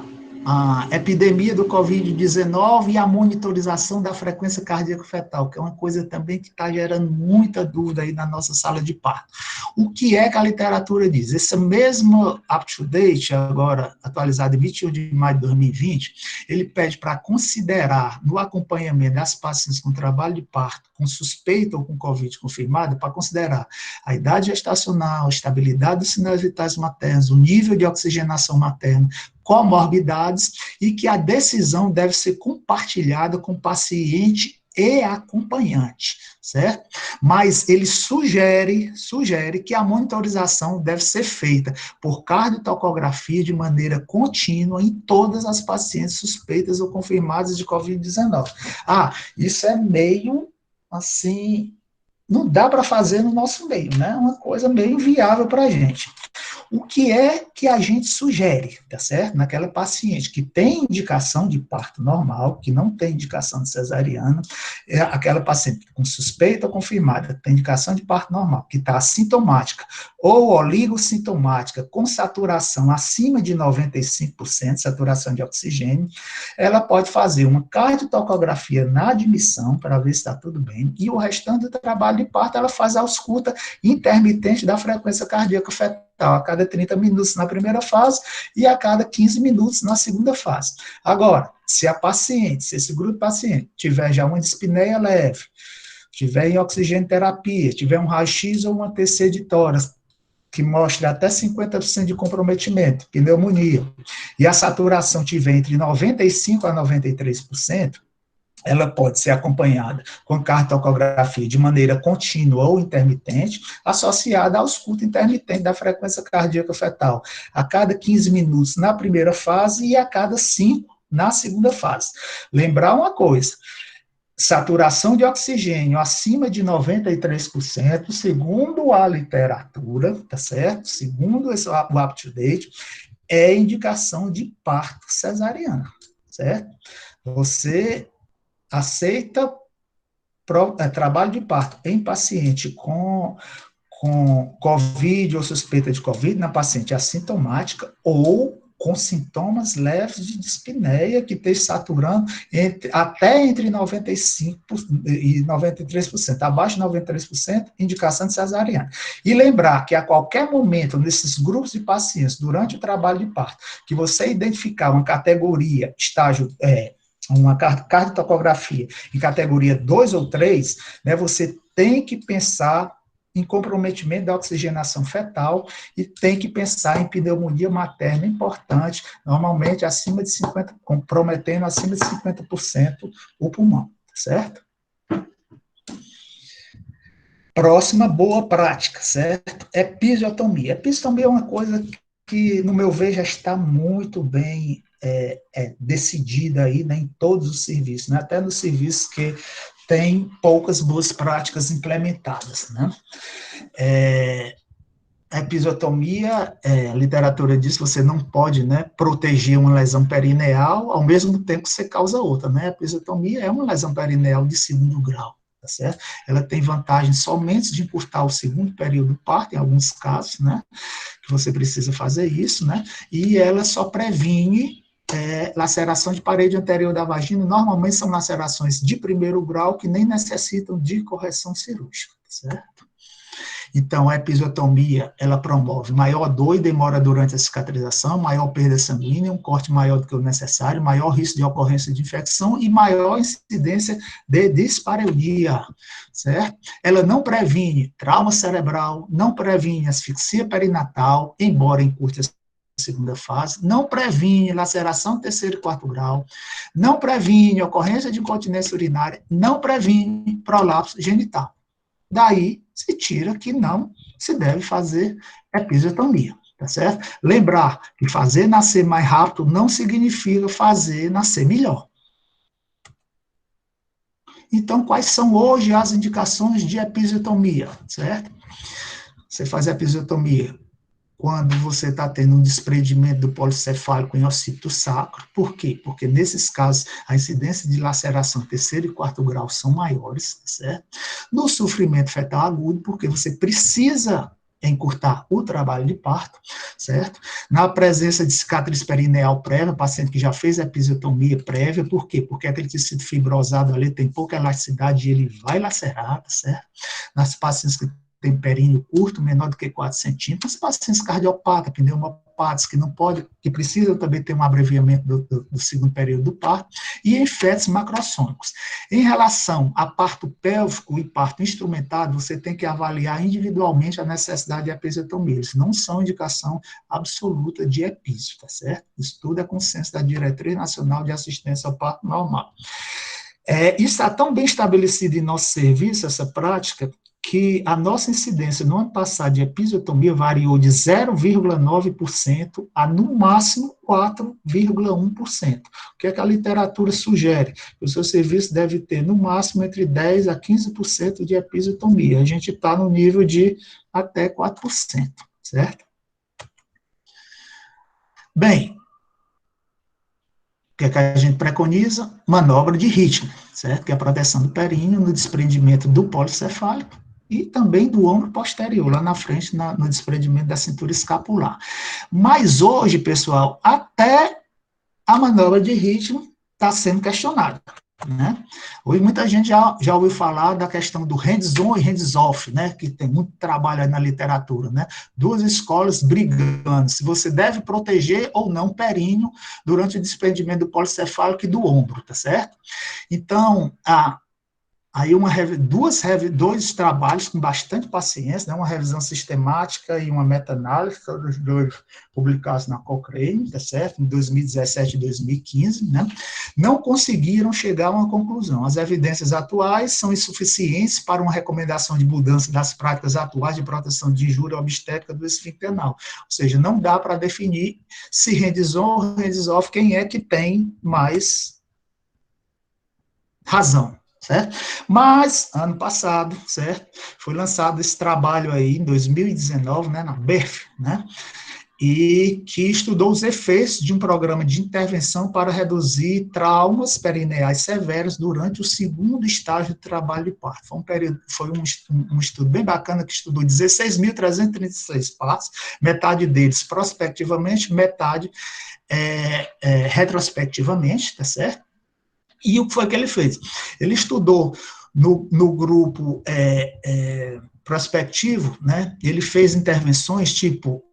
A: epidemia do Covid-19 e a monitorização da frequência cardíaca fetal, que é uma coisa também que está gerando muita dúvida aí na nossa sala de parto. O que é que a literatura diz? Esse mesmo up-to-date, agora atualizado em 21 de maio de 2020, ele pede para considerar no acompanhamento das pacientes com trabalho de parto, com suspeita ou com Covid confirmada, para considerar a idade gestacional, a estabilidade dos sinais vitais maternos, o nível de oxigenação materna, comorbidades, e que a decisão deve ser compartilhada com o paciente e acompanhante, certo? Mas ele sugere que a monitorização deve ser feita por cardiotocografia de maneira contínua em todas as pacientes suspeitas ou confirmadas de Covid-19. Isso é meio, assim, não dá para fazer no nosso meio, né? É uma coisa meio inviável para a gente. O que é que a gente sugere, tá certo? Naquela paciente que tem indicação de parto normal, que não tem indicação de cesariana, é aquela paciente com suspeita ou confirmada, tem indicação de parto normal, que está assintomática ou oligossintomática, com saturação acima de 95%, saturação de oxigênio, ela pode fazer uma cardiotocografia na admissão, para ver se está tudo bem, e o restante do trabalho de parto, ela faz a ausculta intermitente da frequência cardíaca fetal, a cada 30 minutos na primeira fase e a cada 15 minutos na segunda fase. Agora, se esse grupo de paciente tiver já uma dispneia leve, tiver em oxigênio terapia, tiver um raio-x ou uma TC de tórax, que mostre até 50% de comprometimento, pneumonia, e a saturação tiver entre 95% a 93%, ela pode ser acompanhada com cardiotocografia de maneira contínua ou intermitente, associada à ausculta intermitente da frequência cardíaca fetal, a cada 15 minutos na primeira fase e a cada 5 na segunda fase. Lembrar uma coisa, saturação de oxigênio acima de 93%, segundo a literatura, tá certo? Segundo o up-to-date, é indicação de parto cesariano, certo? Você aceita trabalho de parto em paciente com Covid ou suspeita de Covid, na paciente assintomática ou com sintomas leves de dispneia, que esteja saturando até entre 95% e 93%, abaixo de 93%, indicação de cesariana. E lembrar que a qualquer momento, nesses grupos de pacientes, durante o trabalho de parto, que você identificar uma categoria, estágio, uma cardiotocografia em categoria 2 ou 3, né, você tem que pensar em comprometimento da oxigenação fetal e tem que pensar em pneumonia materna importante, normalmente acima de 50%, comprometendo acima de 50% o pulmão, certo? Próxima boa prática, certo? Episiotomia. Episiotomia é uma coisa que, no meu ver, já está muito bem decidida aí, né, em todos os serviços, né, até nos serviços que tem poucas boas práticas implementadas, né? A episiotomia, a literatura diz que você não pode, né, proteger uma lesão perineal ao mesmo tempo que você causa outra, né? A episiotomia é uma lesão perineal de segundo grau, tá certo? Ela tem vantagem somente de encurtar o segundo período do parto, em alguns casos, né, que você precisa fazer isso, né, e ela só previne laceração de parede anterior da vagina, normalmente são lacerações de primeiro grau que nem necessitam de correção cirúrgica, certo? Então, a episiotomia, ela promove maior dor e demora durante a cicatrização, maior perda sanguínea, um corte maior do que o necessário, maior risco de ocorrência de infecção e maior incidência de dispareunia, certo? Ela não previne trauma cerebral, não previne asfixia perinatal, embora encurte a segunda fase, não previne laceração terceiro e quarto grau, não previne ocorrência de incontinência urinária, não previne prolapso genital. Daí se tira que não se deve fazer episiotomia, tá certo? Lembrar que fazer nascer mais rápido não significa fazer nascer melhor. Então, quais são hoje as indicações de episiotomia, certo? Você faz a episiotomia quando você está tendo um desprendimento do policefálico em occipito sacro. Por quê? Porque nesses casos a incidência de laceração terceiro e quarto grau são maiores, certo? No sofrimento fetal agudo, porque você precisa encurtar o trabalho de parto, certo? Na presença de cicatriz perineal prévia, paciente que já fez episiotomia prévia, por quê? Porque aquele tecido fibrosado ali tem pouca elasticidade e ele vai lacerar, certo? Nas pacientes que tem períneo curto, menor do que 4 centímetros, pacientes cardiopatas, pneumopatas, que não podem, que precisam também ter um abreviamento do segundo período do parto, e em fetos macrossônicos. Em relação a parto pélvico e parto instrumentado, você tem que avaliar individualmente a necessidade de episiotomia. Eles não são indicação absoluta de epísio, tá certo? Isso tudo é consenso da Diretriz Nacional de Assistência ao Parto Normal. Isso está tão bem estabelecido em nosso serviço, essa prática, que a nossa incidência no ano passado de episiotomia variou de 0,9% a, no máximo, 4,1%. O que é que a literatura sugere? O seu serviço deve ter, no máximo, entre 10% a 15% de episiotomia. A gente está no nível de até 4%, certo? Bem, o que é que a gente preconiza? Manobra de ritmo, certo? Que é a proteção do períneo no desprendimento do policefálico e também do ombro posterior, lá na frente, no desprendimento da cintura escapular. Mas hoje, pessoal, até a manobra de ritmo está sendo questionada, né? Hoje muita gente já ouviu falar da questão do hands-on e hands-off, né? Que tem muito trabalho aí na literatura, né? Duas escolas brigando, se você deve proteger ou não o períneo durante o desprendimento do policefálico e do ombro, tá certo? Então, aí dois trabalhos com bastante paciência, né, uma revisão sistemática e uma meta-análise, todos os dois publicados na Cochrane, tá certo? Em 2017 e 2015, né? Não conseguiram chegar a uma conclusão. As evidências atuais são insuficientes para uma recomendação de mudança das práticas atuais de proteção de injúria obstétrica do esfíncter anal. Ou seja, não dá para definir se hands-on ou hands-off, quem é que tem mais razão. Certo? Mas, ano passado, certo? Foi lançado esse trabalho aí, em 2019, né, na BERF, né? e que estudou os efeitos de um programa de intervenção para reduzir traumas perineais severos durante o segundo estágio de trabalho de parto. Foi um estudo bem bacana, que estudou 16.336 partos, metade deles prospectivamente, metade retrospectivamente, tá certo? E o que foi que ele fez? Ele estudou no grupo prospectivo, né? Ele fez intervenções tipo,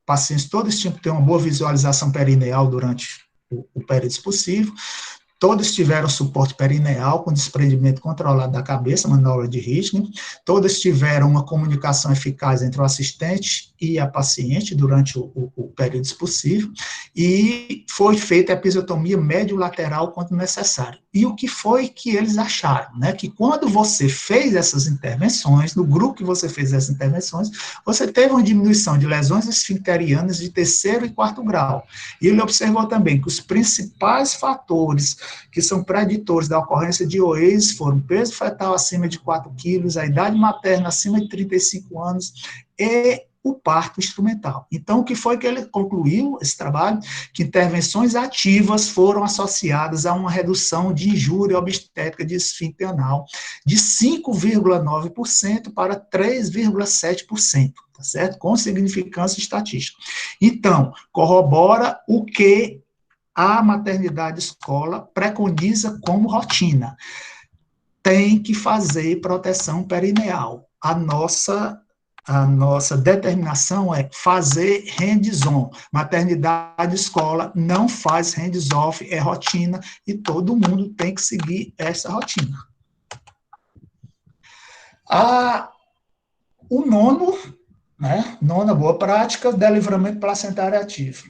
A: pacientes todos tinham que ter uma boa visualização perineal durante o período expulsivo, todos tiveram suporte perineal com desprendimento controlado da cabeça, manobra de Ritgen, todos tiveram uma comunicação eficaz entre o assistente e a paciente durante o período expulsivo, e foi feita a episiotomia médio-lateral quando necessário. E o que foi que eles acharam? Né? Que quando você fez essas intervenções, no grupo que você fez essas intervenções, você teve uma diminuição de lesões esfincterianas de terceiro e quarto grau. E ele observou também que os principais fatores que são preditores da ocorrência de OEs foram peso fetal acima de 4 quilos, a idade materna acima de 35 anos e o parto instrumental. Então, o que foi que ele concluiu, esse trabalho? Que intervenções ativas foram associadas a uma redução de injúria obstétrica de esfíncter anal de 5,9% para 3,7%, tá certo? Com significância estatística. Então, corrobora o que a maternidade escola preconiza como rotina. Tem que fazer proteção perineal. A nossa determinação é fazer hands-on. Maternidade escola não faz hands-off, é rotina, e todo mundo tem que seguir essa rotina. O nono, né, nona boa prática, delivramento placentário ativo.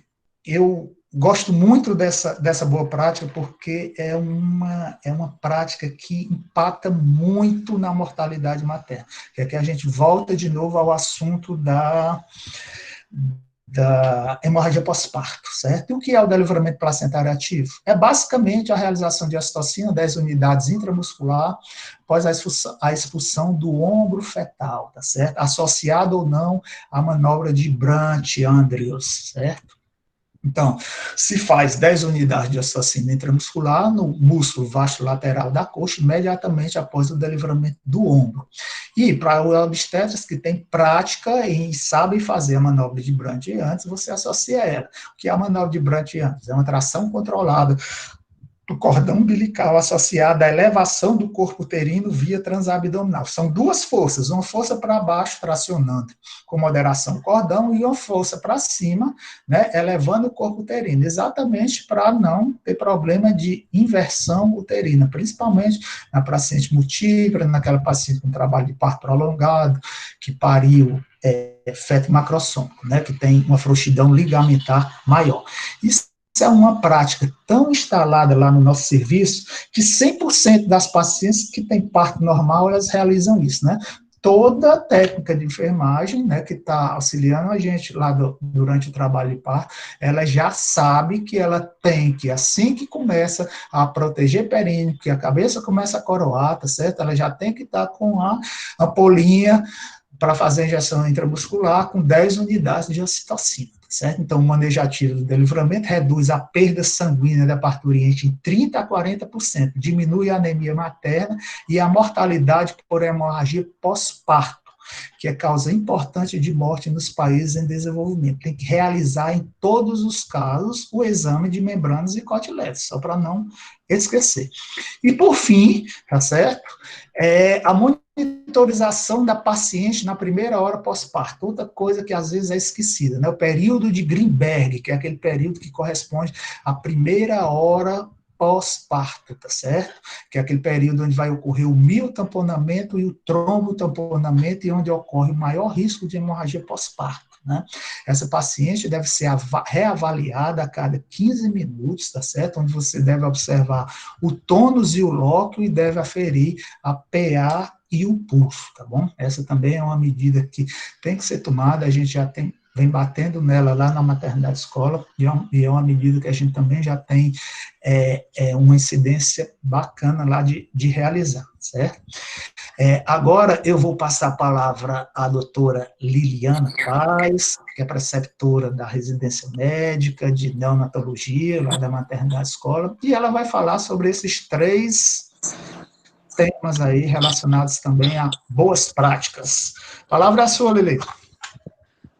A: Eu gosto muito dessa boa prática, porque é uma prática que impacta muito na mortalidade materna, que é que a gente volta de novo ao assunto da hemorragia pós-parto, certo? E o que é o delivramento placentário ativo? É basicamente a realização de ocitocina, 10 unidades intramuscular, após a expulsão do ombro fetal, tá certo? Associado ou não à manobra de Brandt-Andrews, certo? Então, se faz 10 unidades de ocitocina intramuscular no músculo vasto lateral da coxa, imediatamente após o delivramento do ombro. E para os obstetras que têm prática e sabem fazer a manobra de Brandt-Andrews, você associa ela. O que é a manobra de Brandt-Andrews? É uma tração controlada do cordão umbilical associada à elevação do corpo uterino via transabdominal. São duas forças, uma força para baixo, tracionando com moderação o cordão, e uma força para cima, né, elevando o corpo uterino, exatamente para não ter problema de inversão uterina, principalmente na paciente multípla, naquela paciente com trabalho de parto prolongado, que pariu feto macrossômico, né, que tem uma frouxidão ligamentar maior. Isso é uma prática tão instalada lá no nosso serviço que 100% das pacientes que têm parto normal, elas realizam isso, né? Toda técnica de enfermagem, né, que está auxiliando a gente lá durante o trabalho de parto, ela já sabe que ela tem que, assim que começa a proteger períneo, que a cabeça começa a coroar, tá certo? Ela já tem que estar com a ampolinha para fazer a injeção intramuscular com 10 unidades de ocitocina. Certo? Então, o manejo ativo do delivramento reduz a perda sanguínea da parturiente em 30% a 40%, diminui a anemia materna e a mortalidade por hemorragia pós-parto, que é causa importante de morte nos países em desenvolvimento. Tem que realizar em todos os casos o exame de membranas e cotiletes, só para não esquecer. E por fim, tá certo? A monitorização da paciente na primeira hora pós-parto, outra coisa que às vezes é esquecida, né? O período de Greenberg, que é aquele período que corresponde à primeira hora pós-parto, tá certo? Que é aquele período onde vai ocorrer o miotamponamento e o trombotamponamento, e onde ocorre o maior risco de hemorragia pós-parto. Né? Essa paciente deve ser reavaliada a cada 15 minutos, tá certo? Onde você deve observar o tônus e o lóquio e deve aferir a PA e o pulso, tá bom? Essa também é uma medida que tem que ser tomada, a gente já vem batendo nela lá na maternidade escola, e é uma medida que a gente também já tem uma incidência bacana lá de realizar, certo? Agora eu vou passar a palavra à doutora Liliana Paz, que é preceptora da residência médica de neonatologia, lá da Maternidade Escola, e ela vai falar sobre esses 3 temas aí relacionados também a boas práticas. A palavra é a sua, Lili.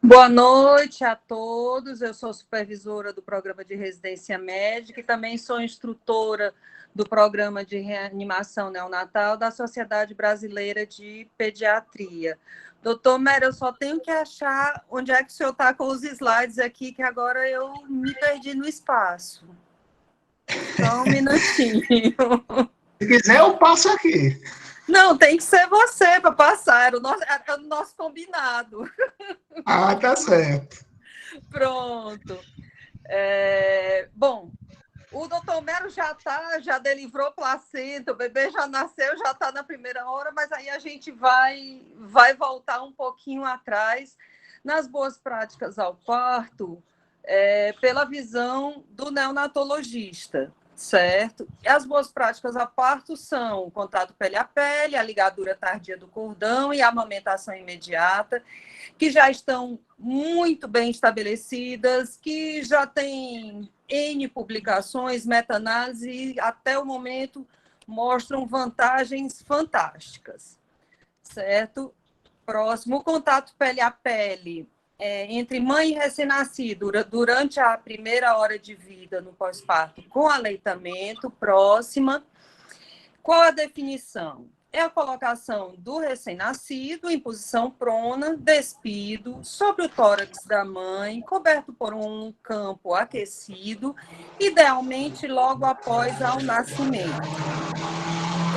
C: Boa noite a todos, eu sou supervisora do programa de residência médica e também sou instrutora do programa de reanimação neonatal da Sociedade Brasileira de Pediatria. Doutor Mero, eu só tenho que achar onde é que o senhor está com os slides aqui, que agora eu me perdi no espaço. Só um minutinho.
A: Se quiser, eu passo aqui.
C: Não, tem que ser você para passar, era o nosso combinado.
A: Ah, tá certo.
C: Pronto. Bom, o doutor Mero já delivrou placenta, o bebê já nasceu, já está na primeira hora, mas aí a gente vai voltar um pouquinho atrás nas boas práticas ao parto, pela visão do neonatologista, certo? E as boas práticas a parto são o contato pele a pele, a ligadura tardia do cordão e a amamentação imediata, que já estão muito bem estabelecidas, que já têm N publicações, meta-análise, e até o momento mostram vantagens fantásticas, certo? Próximo, o contato pele a pele entre mãe e recém-nascido durante a primeira hora de vida no pós-parto com aleitamento, próxima. Qual a definição? É a colocação do recém-nascido em posição prona, despido, sobre o tórax da mãe, coberto por um campo aquecido, idealmente logo após ao nascimento.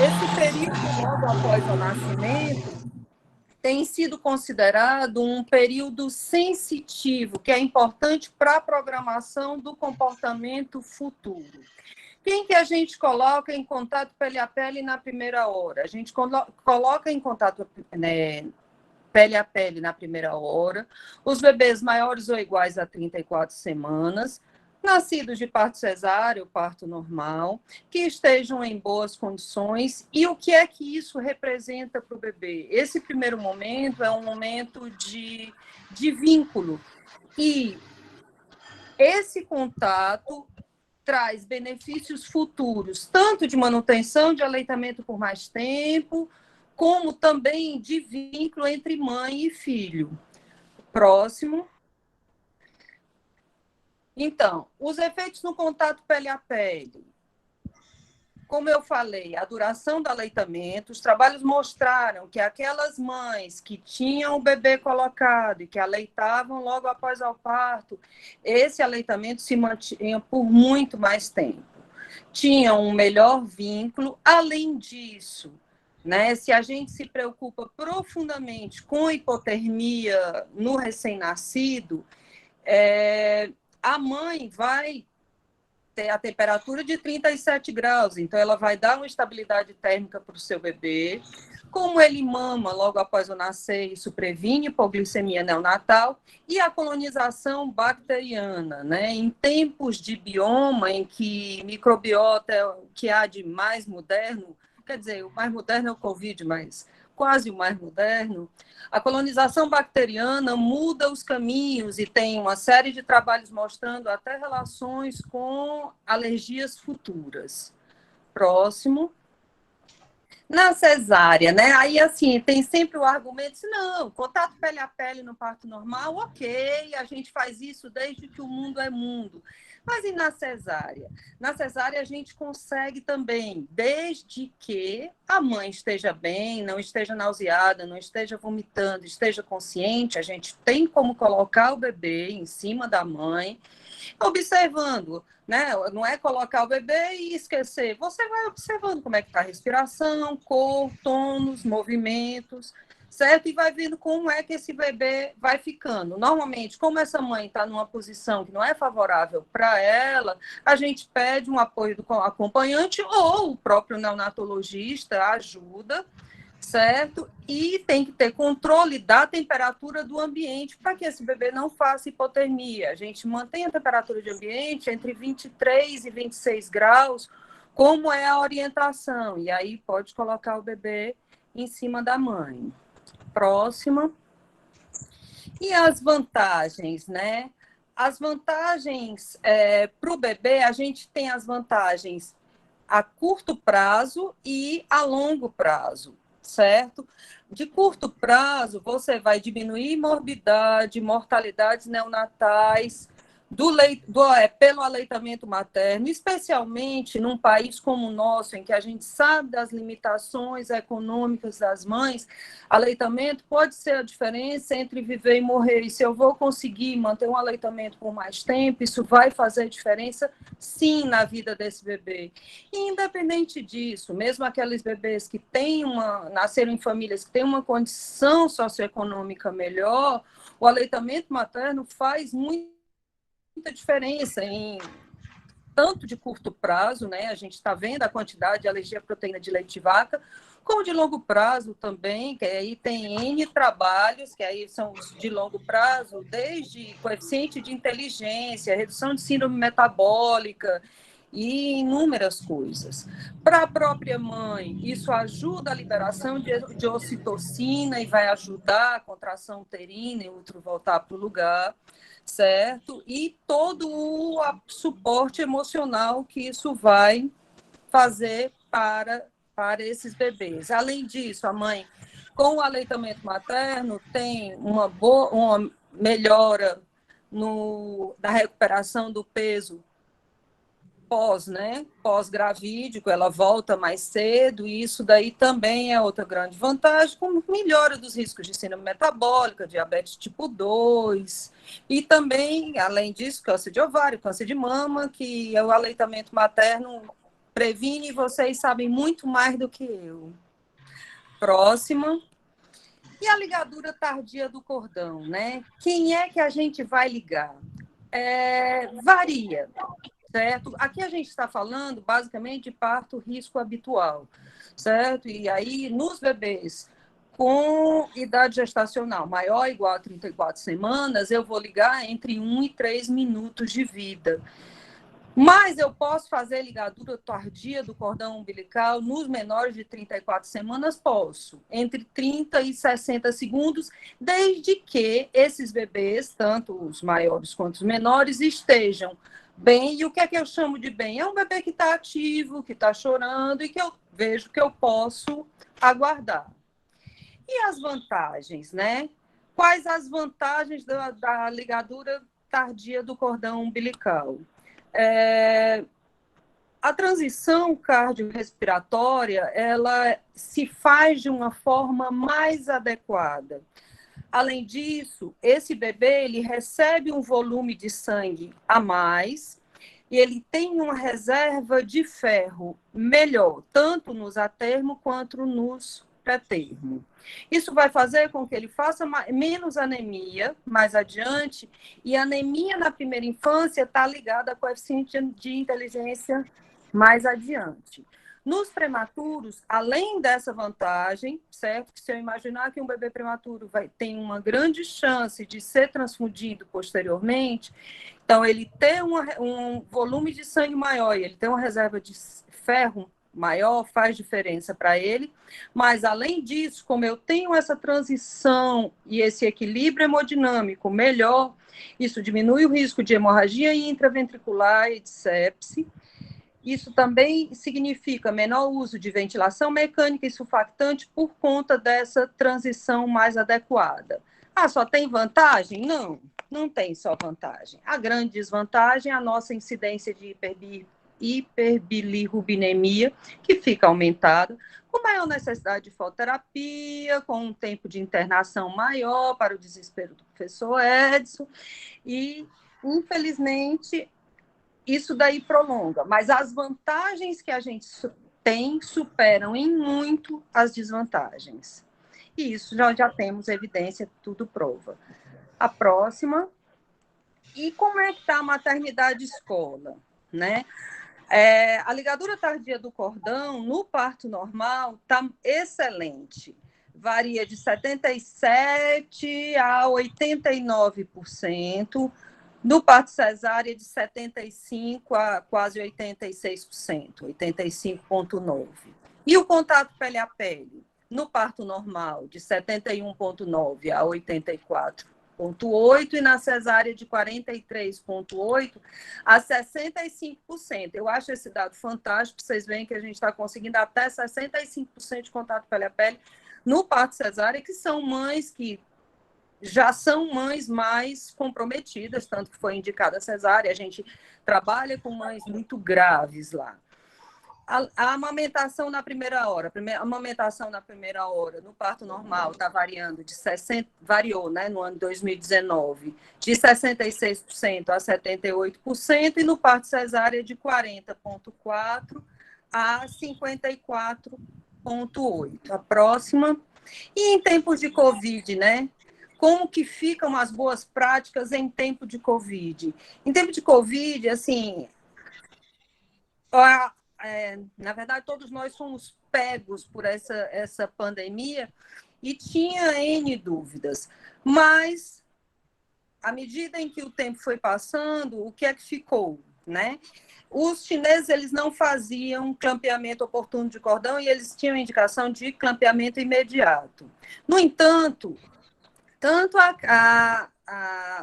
C: Esse período logo após o nascimento tem sido considerado um período sensitivo, que é importante para a programação do comportamento futuro. Quem que a gente coloca em contato pele a pele na primeira hora? A gente coloca em contato pele a pele na primeira hora os bebês maiores ou iguais a 34 semanas, nascidos de parto cesáreo, parto normal, que estejam em boas condições. E o que é que isso representa para o bebê? Esse primeiro momento é um momento de vínculo. E esse contato traz benefícios futuros, tanto de manutenção de aleitamento por mais tempo, como também de vínculo entre mãe e filho. Próximo. Então, os efeitos no contato pele a pele. Como eu falei, a duração do aleitamento, os trabalhos mostraram que aquelas mães que tinham o bebê colocado e que aleitavam logo após o parto, esse aleitamento se mantinha por muito mais tempo. Tinham um melhor vínculo. Além disso, né, se a gente se preocupa profundamente com hipotermia no recém-nascido, a mãe vai ter a temperatura de 37 graus, então ela vai dar uma estabilidade térmica para o seu bebê. Como ele mama logo após o nascer, isso previne hipoglicemia neonatal e a colonização bacteriana, né? Em tempos de bioma, em que microbiota é o que há de mais moderno, quer dizer, o mais moderno é o Covid, mas quase o mais moderno, a colonização bacteriana muda os caminhos e tem uma série de trabalhos mostrando até relações com alergias futuras. Próximo. Na cesárea, né? Aí, assim, tem sempre o argumento, não, contato pele a pele no parto normal, ok, a gente faz isso desde que o mundo é mundo. Mas e na cesárea? Na cesárea a gente consegue também, desde que a mãe esteja bem, não esteja nauseada, não esteja vomitando, esteja consciente, a gente tem como colocar o bebê em cima da mãe, observando, né? Não é colocar o bebê e esquecer. Você vai observando como é que está a respiração, cor, tônus, movimentos, certo? E vai vendo como é que esse bebê vai ficando. Normalmente, como essa mãe está numa posição que não é favorável para ela, a gente pede um apoio do acompanhante ou o próprio neonatologista ajuda, certo? E tem que ter controle da temperatura do ambiente para que esse bebê não faça hipotermia. A gente mantém a temperatura de ambiente entre 23 e 26 graus, como é a orientação. E aí pode colocar o bebê em cima da mãe. Próxima. E as vantagens, né? As vantagens para o bebê, a gente tem as vantagens a curto prazo e a longo prazo, certo? De curto prazo, você vai diminuir morbidade, mortalidades neonatais pelo aleitamento materno, especialmente num país como o nosso, em que a gente sabe das limitações econômicas das mães. Aleitamento pode ser a diferença entre viver e morrer. E se eu vou conseguir manter um aleitamento por mais tempo, isso vai fazer diferença, sim, na vida desse bebê. E, independente disso, mesmo aqueles bebês que nasceram em famílias que têm uma condição socioeconômica melhor, o aleitamento materno faz muita diferença tanto de curto prazo, né? A gente está vendo a quantidade de alergia à proteína de leite de vaca, como de longo prazo também, que aí tem N trabalhos, que aí são os de longo prazo, desde coeficiente de inteligência, redução de síndrome metabólica e inúmeras coisas. Para a própria mãe, isso ajuda a liberação de ocitocina e vai ajudar a contração uterina e o útero voltar para o lugar, certo? E todo o suporte emocional que isso vai fazer para esses bebês. Além disso, a mãe, com o aleitamento materno, tem uma melhora da recuperação do peso pós-gravídico, ela volta mais cedo, e isso daí também é outra grande vantagem, como melhora dos riscos de síndrome metabólica, diabetes tipo 2, e também, além disso, câncer de ovário, câncer de mama, que o aleitamento materno previne, e vocês sabem muito mais do que eu. Próxima. E a ligadura tardia do cordão, né? Quem é que a gente vai ligar? Varia. Certo? Aqui a gente está falando basicamente de parto risco habitual, certo? E aí, nos bebês com idade gestacional maior ou igual a 34 semanas, eu vou ligar entre 1 e 3 minutos de vida. Mas eu posso fazer ligadura tardia do cordão umbilical nos menores de 34 semanas? Posso, entre 30 e 60 segundos, desde que esses bebês, tanto os maiores quanto os menores, estejam bem. E o que é que eu chamo de bem? É um bebê que está ativo, que está chorando e que eu vejo que eu posso aguardar. E as vantagens, né? Quais as vantagens da ligadura tardia do cordão umbilical? A transição cardiorrespiratória, ela se faz de uma forma mais adequada. Além disso, esse bebê ele recebe um volume de sangue a mais e ele tem uma reserva de ferro melhor, tanto nos a termo quanto nos pré-termo. Isso vai fazer com que ele faça menos anemia mais adiante, e a anemia na primeira infância está ligada a coeficiente de inteligência mais adiante. Nos prematuros, além dessa vantagem, certo? Que se eu imaginar que um bebê prematuro tem uma grande chance de ser transfundido posteriormente, então ele ter um volume de sangue maior e ele ter uma reserva de ferro maior faz diferença para ele, mas além disso, como eu tenho essa transição e esse equilíbrio hemodinâmico melhor, isso diminui o risco de hemorragia intraventricular e de sepse. Isso também significa menor uso de ventilação mecânica e surfactante por conta dessa transição mais adequada. Só tem vantagem? Não, não tem só vantagem. A grande desvantagem é a nossa incidência de hiperbilirrubinemia, que fica aumentada, com maior necessidade de fototerapia, com um tempo de internação maior para o desespero do professor Edson, e, infelizmente, isso daí prolonga, mas as vantagens que a gente tem superam em muito as desvantagens. E isso já temos evidência, tudo prova. A próxima. E como é que está a maternidade escola, né? A ligadura tardia do cordão no parto normal está excelente. Varia de 77% a 89%. No parto cesárea, de 75% a quase 86%, 85,9%. E o contato pele a pele? no parto normal, de 71,9 a 84,8, e na cesárea de 43,8 a 65%. Eu acho esse dado fantástico, vocês veem que a gente está conseguindo até 65% de contato pele a pele no parto cesárea, que são mães que já são mães mais comprometidas, tanto que foi indicada a cesárea, a gente trabalha com mães muito graves lá. A amamentação na primeira hora, a amamentação na primeira hora no parto normal está variando de 60%, variou, né, no ano de 2019, de 66% a 78%, e no parto cesárea de 40,4% a 54,8%. A próxima. E em tempos de Covid, né? Como que ficam as boas práticas em tempo de Covid? Em tempo de Covid, assim, na verdade, todos nós fomos pegos por essa pandemia e tinha N dúvidas. Mas, à medida em que o tempo foi passando, o que é que ficou, né? Os chineses, eles não faziam clampeamento oportuno de cordão e eles tinham indicação de clampeamento imediato. No entanto, tanto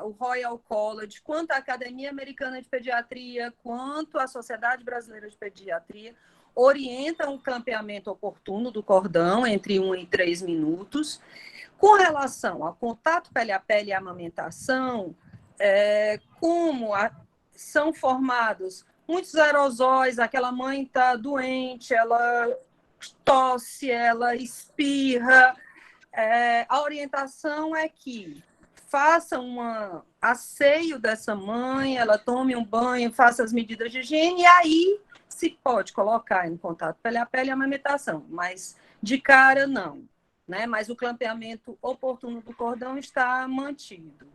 C: o Royal College, quanto a Academia Americana de Pediatria, quanto a Sociedade Brasileira de Pediatria, orientam o clampeamento oportuno do cordão entre 1 e 3 minutos. Com relação ao contato pele a pele e amamentação, são formados muitos aerosóis, aquela mãe está doente, ela tosse, ela espirra. A orientação é que faça um asseio dessa mãe, ela tome um banho, faça as medidas de higiene, e aí se pode colocar em contato pele a pele a amamentação, mas de cara não, né? Mas o clampeamento oportuno do cordão está mantido.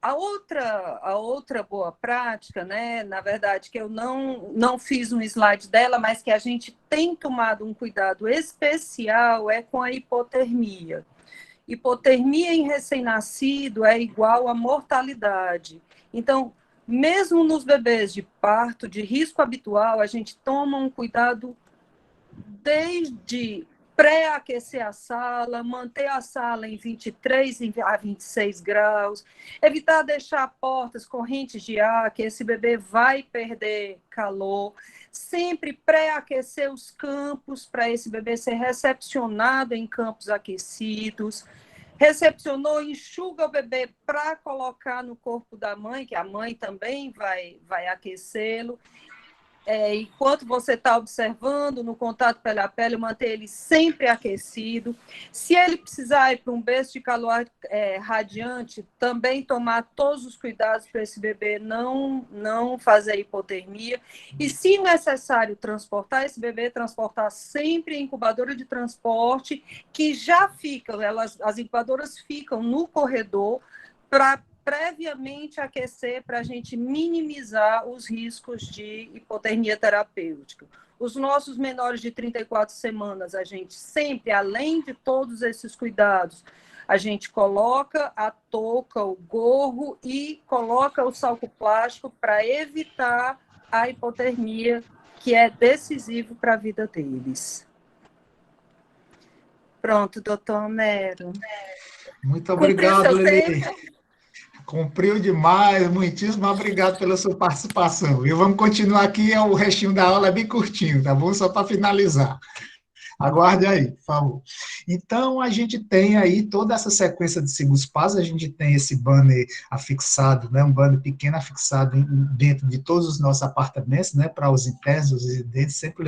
C: A outra boa prática, né, na verdade, que eu não fiz um slide dela, mas que a gente tem tomado um cuidado especial, é com a hipotermia. Hipotermia em recém-nascido é igual a mortalidade. Então, mesmo nos bebês de parto, de risco habitual, a gente toma um cuidado desde pré-aquecer a sala, manter a sala em 23 a 26 graus, evitar deixar portas, correntes de ar, que esse bebê vai perder calor, sempre pré-aquecer os campos para esse bebê ser recepcionado em campos aquecidos. Recepcionou, enxuga o bebê para colocar no corpo da mãe, que a mãe também vai aquecê-lo. Enquanto você está observando no contato pele a pele, manter ele sempre aquecido. Se ele precisar ir para um berço de calor radiante, também tomar todos os cuidados para esse bebê não fazer hipotermia. E, se necessário transportar esse bebê, transportar sempre em incubadora de transporte, que já ficam, as incubadoras ficam no corredor para previamente aquecer, para a gente minimizar os riscos de hipotermia terapêutica. Os nossos menores de 34 semanas, a gente sempre, além de todos esses cuidados, a gente coloca a touca, o gorro e coloca o salco plástico para evitar a hipotermia, que é decisivo para a vida deles. Pronto, doutor Homero.
A: Muito obrigado, Lili. Cumpriu demais, muitíssimo obrigado pela sua participação. E vamos continuar aqui, o restinho da aula é bem curtinho, tá bom? Só para finalizar. Aguarde aí, por favor. Então, a gente tem aí toda essa sequência de segundos passos, a gente tem esse banner afixado, né, um banner pequeno afixado dentro de todos os nossos apartamentos, né, para os internos, os residentes, sempre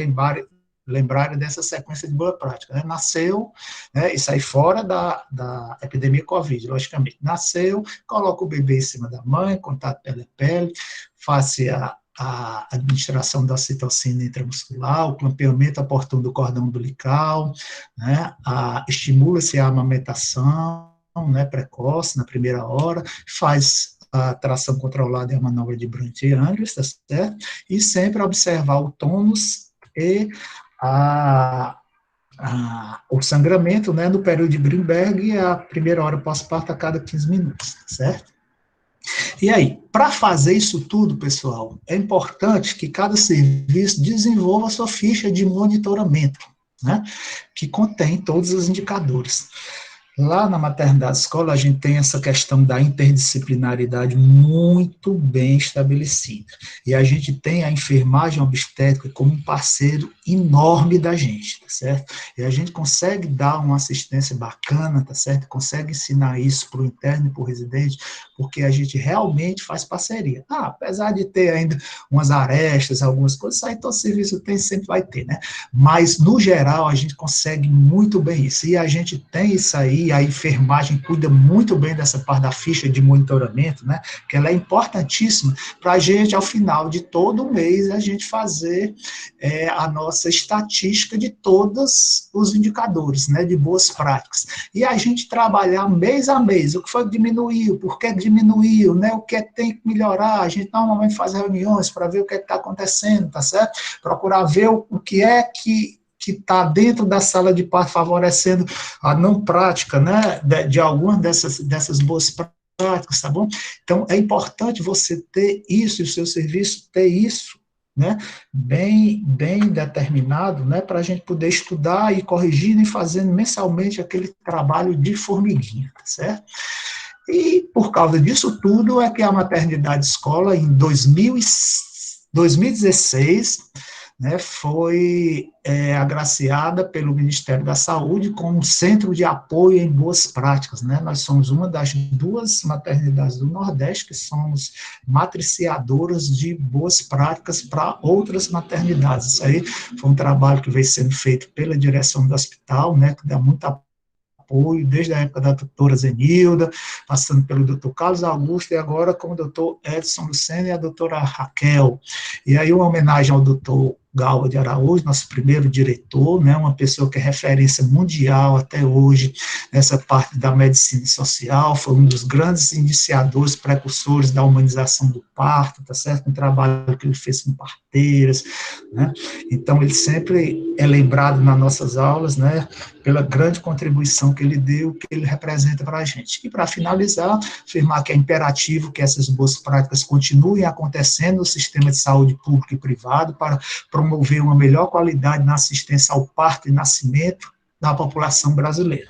A: lembrarem dessa sequência de boa prática, né? Nasceu, né, isso aí fora da epidemia Covid, logicamente. Nasceu, coloca o bebê em cima da mãe, contato pele a pele, faça a administração da ocitocina intramuscular, o clampeamento oportuno do cordão umbilical, né, estimula-se a amamentação, né, precoce, na primeira hora, faz a tração controlada e a manobra de Brunt-Angles, tá certo? E sempre observar o tônus e o sangramento, né, no período de Greenberg e a primeira hora pós-parto a cada 15 minutos, certo? E aí, para fazer isso tudo, pessoal, é importante que cada serviço desenvolva a sua ficha de monitoramento, né, que contém todos os indicadores. Lá na maternidade escola, a gente tem essa questão da interdisciplinaridade muito bem estabelecida. E a gente tem a enfermagem obstétrica como um parceiro enorme da gente, tá certo? E a gente consegue dar uma assistência bacana, tá certo? Consegue ensinar isso para o interno e para o residente, porque a gente realmente faz parceria. Apesar de ter ainda umas arestas, algumas coisas, isso aí todo serviço tem, sempre vai ter, né? Mas, no geral, a gente consegue muito bem isso. E a gente tem isso aí, a enfermagem cuida muito bem dessa parte da ficha de monitoramento, né? Que ela é importantíssima para a gente, ao final de todo mês, a gente fazer a nossa estatística de todos os indicadores, né? De boas práticas. E a gente trabalhar mês a mês, o que foi que diminuiu, por que diminuiu, né? O que tem que melhorar. A gente normalmente faz reuniões para ver o que está acontecendo, tá certo? Procurar ver o que é que está dentro da sala de parto favorecendo a não prática, né, de algumas dessas boas práticas, tá bom? Então, é importante você ter isso, e o seu serviço ter isso, né, bem determinado, né, para a gente poder estudar e corrigindo e fazendo mensalmente aquele trabalho de formiguinha, tá certo? E, por causa disso tudo, é que a maternidade escola, em 2016, né, foi agraciada pelo Ministério da Saúde como um centro de apoio em boas práticas, né? Nós somos uma das 2 maternidades do Nordeste que somos matriciadoras de boas práticas para outras maternidades. Isso aí foi um trabalho que veio sendo feito pela direção do hospital, né, que dá muito apoio, desde a época da doutora Zenilda, passando pelo doutor Carlos Augusto, e agora com o doutor Edson Lucena e a doutora Raquel. E aí uma homenagem ao doutor Galva de Araújo, nosso primeiro diretor, né, uma pessoa que é referência mundial até hoje nessa parte da medicina social, foi um dos grandes iniciadores, precursores da humanização do parto, tá certo? Um trabalho que ele fez com parteiras, né? Então ele sempre é lembrado nas nossas aulas, né, pela grande contribuição que ele deu, que ele representa para a gente. E para finalizar, afirmar que é imperativo que essas boas práticas continuem acontecendo no sistema de saúde público e privado para promover uma melhor qualidade na assistência ao parto e nascimento da população brasileira.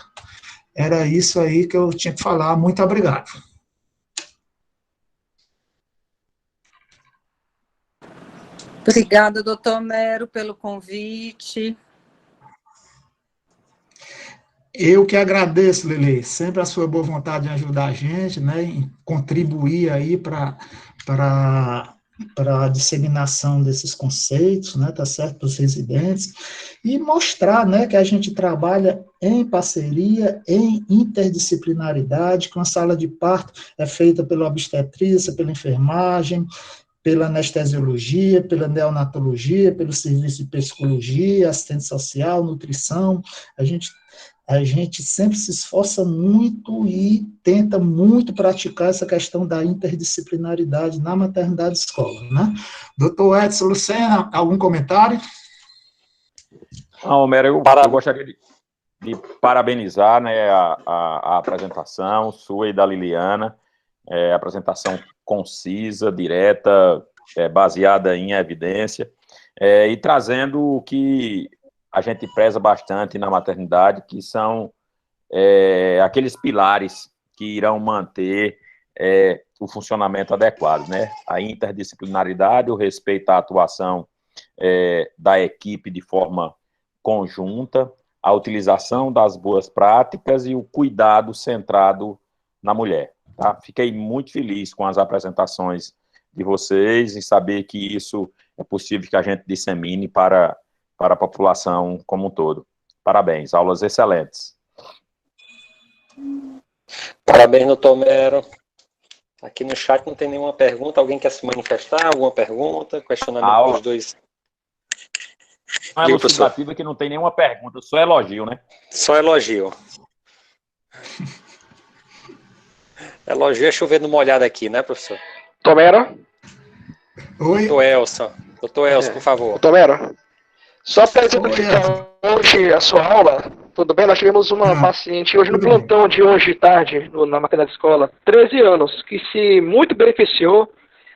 A: Era isso aí que eu tinha que falar. Muito obrigado.
C: Obrigada, doutor Mero, pelo convite.
A: Eu que agradeço, Lele, sempre a sua boa vontade de ajudar a gente, né, em contribuir aí para a disseminação desses conceitos, né, tá certo, para os residentes, e mostrar, né, que a gente trabalha em parceria, em interdisciplinaridade, que uma sala de parto é feita pela obstetrícia, pela enfermagem, pela anestesiologia, pela neonatologia, pelo serviço de psicologia, assistente social, nutrição. A gente sempre se esforça muito e tenta muito praticar essa questão da interdisciplinaridade na maternidade escola, né? Doutor Edson Lucena, algum comentário?
B: Não, Homero, eu gostaria de parabenizar, né, a apresentação sua e da Liliana, apresentação concisa, direta, baseada em evidência, e trazendo o que a gente preza bastante na maternidade, que são aqueles pilares que irão manter o funcionamento adequado, né? A interdisciplinaridade, o respeito à atuação da equipe de forma conjunta, a utilização das boas práticas e o cuidado centrado na mulher. Tá? Fiquei muito feliz com as apresentações de vocês e saber que isso é possível que a gente dissemine para a população como um todo. Parabéns, aulas excelentes.
D: Parabéns, doutor Mero. Aqui no chat não tem nenhuma pergunta. Alguém quer se manifestar? Alguma pergunta? Questionamento para os dois?
B: Não é elucidativa que não tem nenhuma pergunta, só elogio, né?
D: Só elogio. Elogio é chover no molhado aqui, né, professor?
E: Doutor Mero?
A: Oi.
D: Doutor Elson, por favor.
E: Doutor Mero, só para exemplificar hoje a sua aula, tudo bem? Nós tivemos uma paciente hoje no plantão de hoje de tarde, na maternidade escola, 13 anos, que se muito beneficiou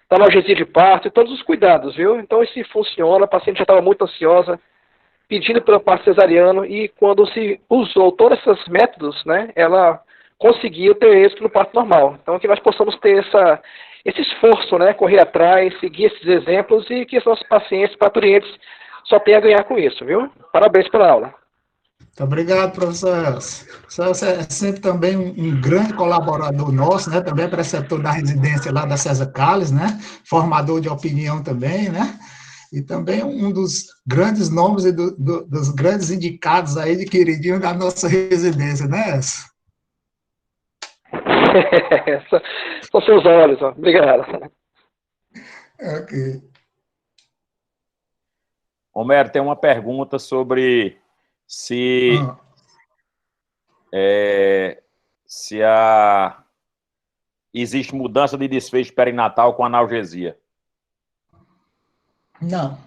E: da analgesia de parto e todos os cuidados, viu? Então isso funciona, a paciente já estava muito ansiosa, pedindo pelo parto cesariano, e quando se usou todos esses métodos, né, ela conseguiu ter êxito no parto normal. Então, que nós possamos ter esse esforço, né, correr atrás, seguir esses exemplos, e que os nossos pacientes, parturientes, só tenham a ganhar com isso, viu? Parabéns pela aula.
A: Muito obrigado, professor Elcio. O professor Elcio é sempre também um grande colaborador nosso, né? Também é preceptor da residência lá da César Carlos, né? Formador de opinião também, né? E também um dos grandes nomes e dos grandes indicados aí de queridinho da nossa residência, né, Elcio?
E: São seus olhos, ó. Obrigado.
A: Ok.
B: Homero, tem uma pergunta sobre se existe mudança de desfecho perinatal com analgesia.
A: Não.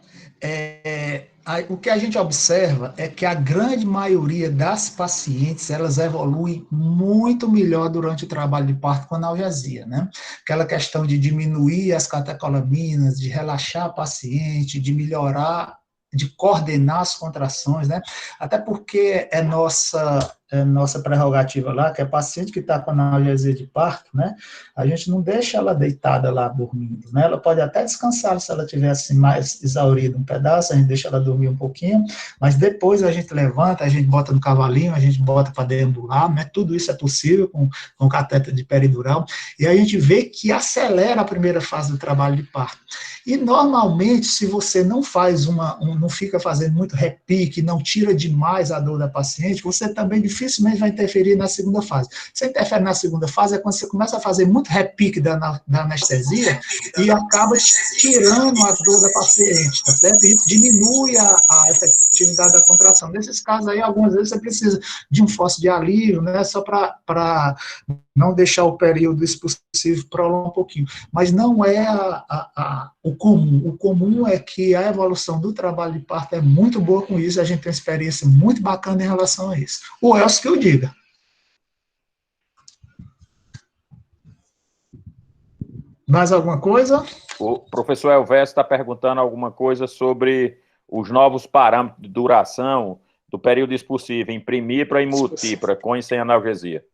A: O que a gente observa é que a grande maioria das pacientes, elas evoluem muito melhor durante o trabalho de parto com analgesia, né? Aquela questão de diminuir as catecolaminas, de relaxar a paciente, de melhorar, de coordenar as contrações, né? Até porque é nossa prerrogativa lá, que é paciente que está com analgesia de parto, né? A gente não deixa ela deitada lá dormindo, né? Ela pode até descansar se ela estiver assim, mais exaurida um pedaço, a gente deixa ela dormir um pouquinho, mas depois a gente levanta, a gente bota no cavalinho, a gente bota para deambular, né? Tudo isso é possível com catéter de peridural, e a gente vê que acelera a primeira fase do trabalho de parto. E normalmente, se você não faz não fica fazendo muito repique, não tira demais a dor da paciente, você também dificilmente vai interferir na segunda fase. Você interfere na segunda fase é quando você começa a fazer muito repique da anestesia e acaba tirando a dor da paciente, tá certo? E isso diminui a efetividade da contração. Nesses casos aí, algumas vezes você precisa de um fósforo de alívio, né, só para não deixar o período expulsivo prolongar um pouquinho. Mas não é o comum. O comum é que a evolução do trabalho de parto é muito boa com isso, a gente tem uma experiência muito bacana em relação a isso. O Elcio que eu diga. Mais alguma coisa?
B: O professor Elvésio está perguntando alguma coisa sobre os novos parâmetros de duração do período expulsivo, imprimipra e multipra, com e sem analgesia.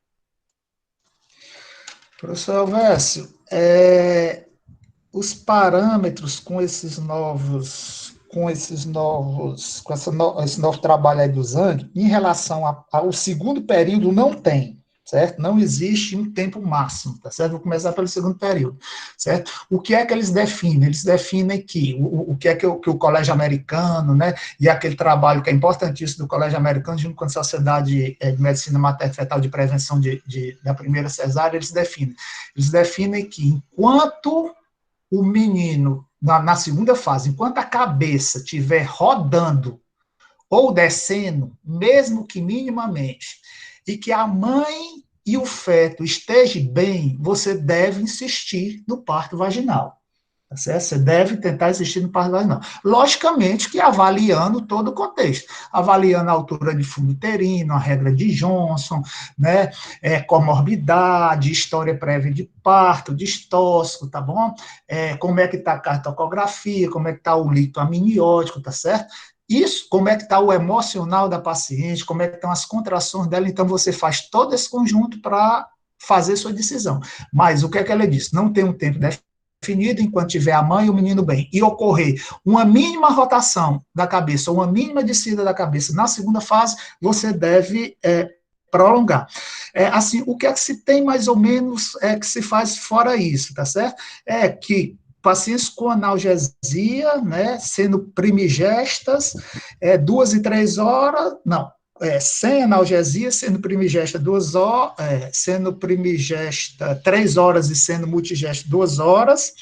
A: Professor Elvésio, os parâmetros com esse novo trabalho aí do Zhang, em relação ao segundo período, não tem, certo? Não existe um tempo máximo, tá certo? Vou começar pelo segundo período, certo? O que é que eles definem? Eles definem que o que é que o Colégio Americano, né, e aquele trabalho que é importantíssimo do Colégio Americano, junto com a Sociedade de Medicina Materno-Fetal de Prevenção da Primeira Cesárea, eles definem que enquanto o menino, na segunda fase, enquanto a cabeça estiver rodando ou descendo, mesmo que minimamente, e que a mãe e o feto estejam bem, você deve insistir no parto vaginal. Tá certo? Você deve tentar insistir no parto vaginal. Logicamente que avaliando todo o contexto, avaliando a altura de fundo uterino, a regra de Johnson, né, comorbidade, história prévia de parto, distóxico, tá bom? Como é que está a cartocografia, como é que está o líquido amniótico, tá certo? Isso, como é que está o emocional da paciente, como é que estão as contrações dela, então você faz todo esse conjunto para fazer sua decisão. Mas o que é que ela disse? Não tem um tempo definido enquanto tiver a mãe e o menino bem, e ocorrer uma mínima rotação da cabeça, ou uma mínima descida da cabeça na segunda fase, você deve prolongar. Assim, o que é que se tem mais ou menos que se faz fora isso, tá certo? É que pacientes com analgesia, né, sendo primigestas, 2 e 3 horas, não, sem analgesia, sendo primigesta 2 horas, sendo primigesta 3 horas e sendo multigesta 2 horas,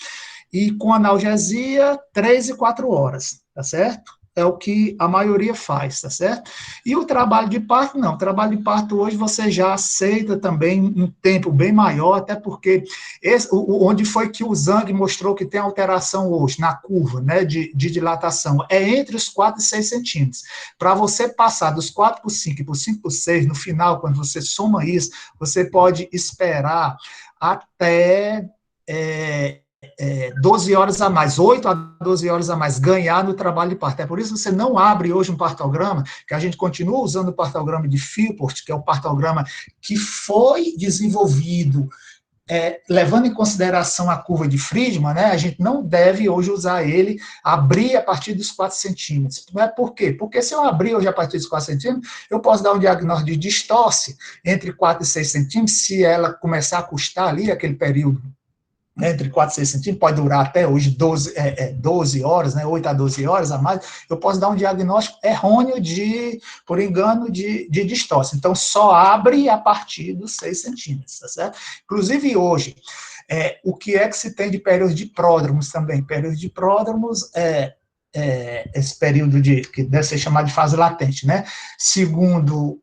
A: e com analgesia 3 e 4 horas, tá certo? É o que a maioria faz, tá certo? E o trabalho de parto, não. O trabalho de parto hoje você já aceita também um tempo bem maior, até porque onde foi que o Zhang mostrou que tem alteração hoje, na curva, né, de dilatação, é entre os 4 e 6 centímetros. Para você passar dos 4 por 5 e por 5 por 6, no final, quando você soma isso, você pode esperar até 12 horas a mais, 8 a 12 horas a mais, ganhar no trabalho de parto. É por isso que você não abre hoje um partograma, que a gente continua usando o partograma de Philpott, que é o partograma que foi desenvolvido levando em consideração a curva de Friedman, né, a gente não deve hoje usar ele, abrir a partir dos 4 centímetros. Por quê? Porque se eu abrir hoje a partir dos 4 centímetros, eu posso dar um diagnóstico de distorce entre 4 e 6 centímetros, se ela começar a custar ali, aquele período entre 4 e 6 centímetros, pode durar até hoje 12 horas, né, 8 a 12 horas a mais, eu posso dar um diagnóstico errôneo por engano de distorce. Então, só abre a partir dos 6 centímetros, tá certo? Inclusive, hoje, o que é que se tem de período de pródromos também? Período de pródromos esse período que deve ser chamado de fase latente, né? Segundo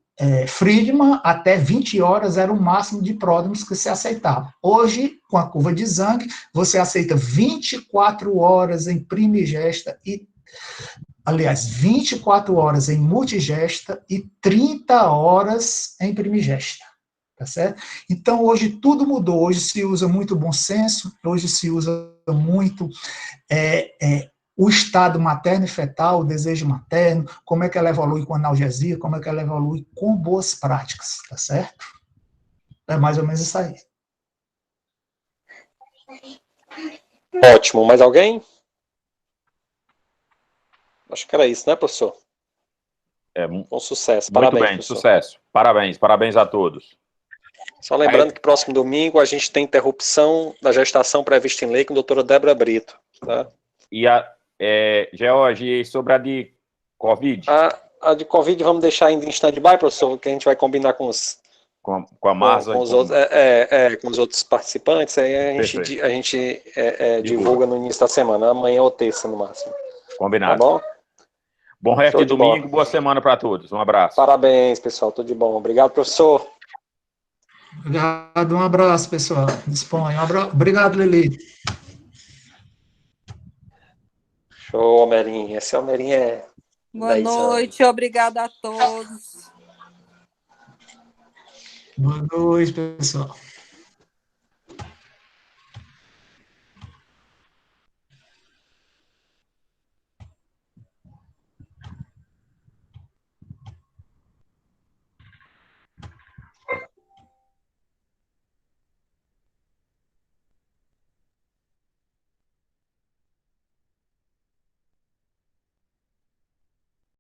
A: Friedman, até 20 horas era o máximo de pródromos que se aceitava. Hoje, com a curva de Zhang, você aceita 24 horas em primigesta aliás, 24 horas em multigesta e 30 horas em primigesta. Tá certo? Então, hoje tudo mudou. Hoje se usa muito bom senso, hoje se usa muito o estado materno e fetal, o desejo materno, como é que ela evolui com analgesia, como é que ela evolui com boas práticas, tá certo? É mais ou menos isso aí.
D: Ótimo. Mais alguém? Acho que era isso, né, professor? Um sucesso. Parabéns,
B: muito bem,
D: professor.
B: Sucesso. Parabéns a todos.
D: Só lembrando que próximo domingo a gente tem interrupção da gestação prevista em lei com a doutora Débora Brito. Tá?
B: E George, sobre a de Covid?
D: A de Covid vamos deixar ainda em stand-by, professor, que a gente vai combinar com
B: a Marza
D: com os outros, com os outros participantes, aí a gente divulga no início da semana, amanhã ou terça no máximo.
B: Combinado.
D: Tá bom?
B: Bom resto de domingo, boa semana para todos. Um abraço.
D: Parabéns, pessoal, tudo de bom. Obrigado, professor.
A: Obrigado, um abraço, pessoal. Disponha. Obrigado, Lili.
D: Show, Homerinho. Esse Homerinho é...
C: Boa noite, obrigada a todos.
A: Boa noite, pessoal.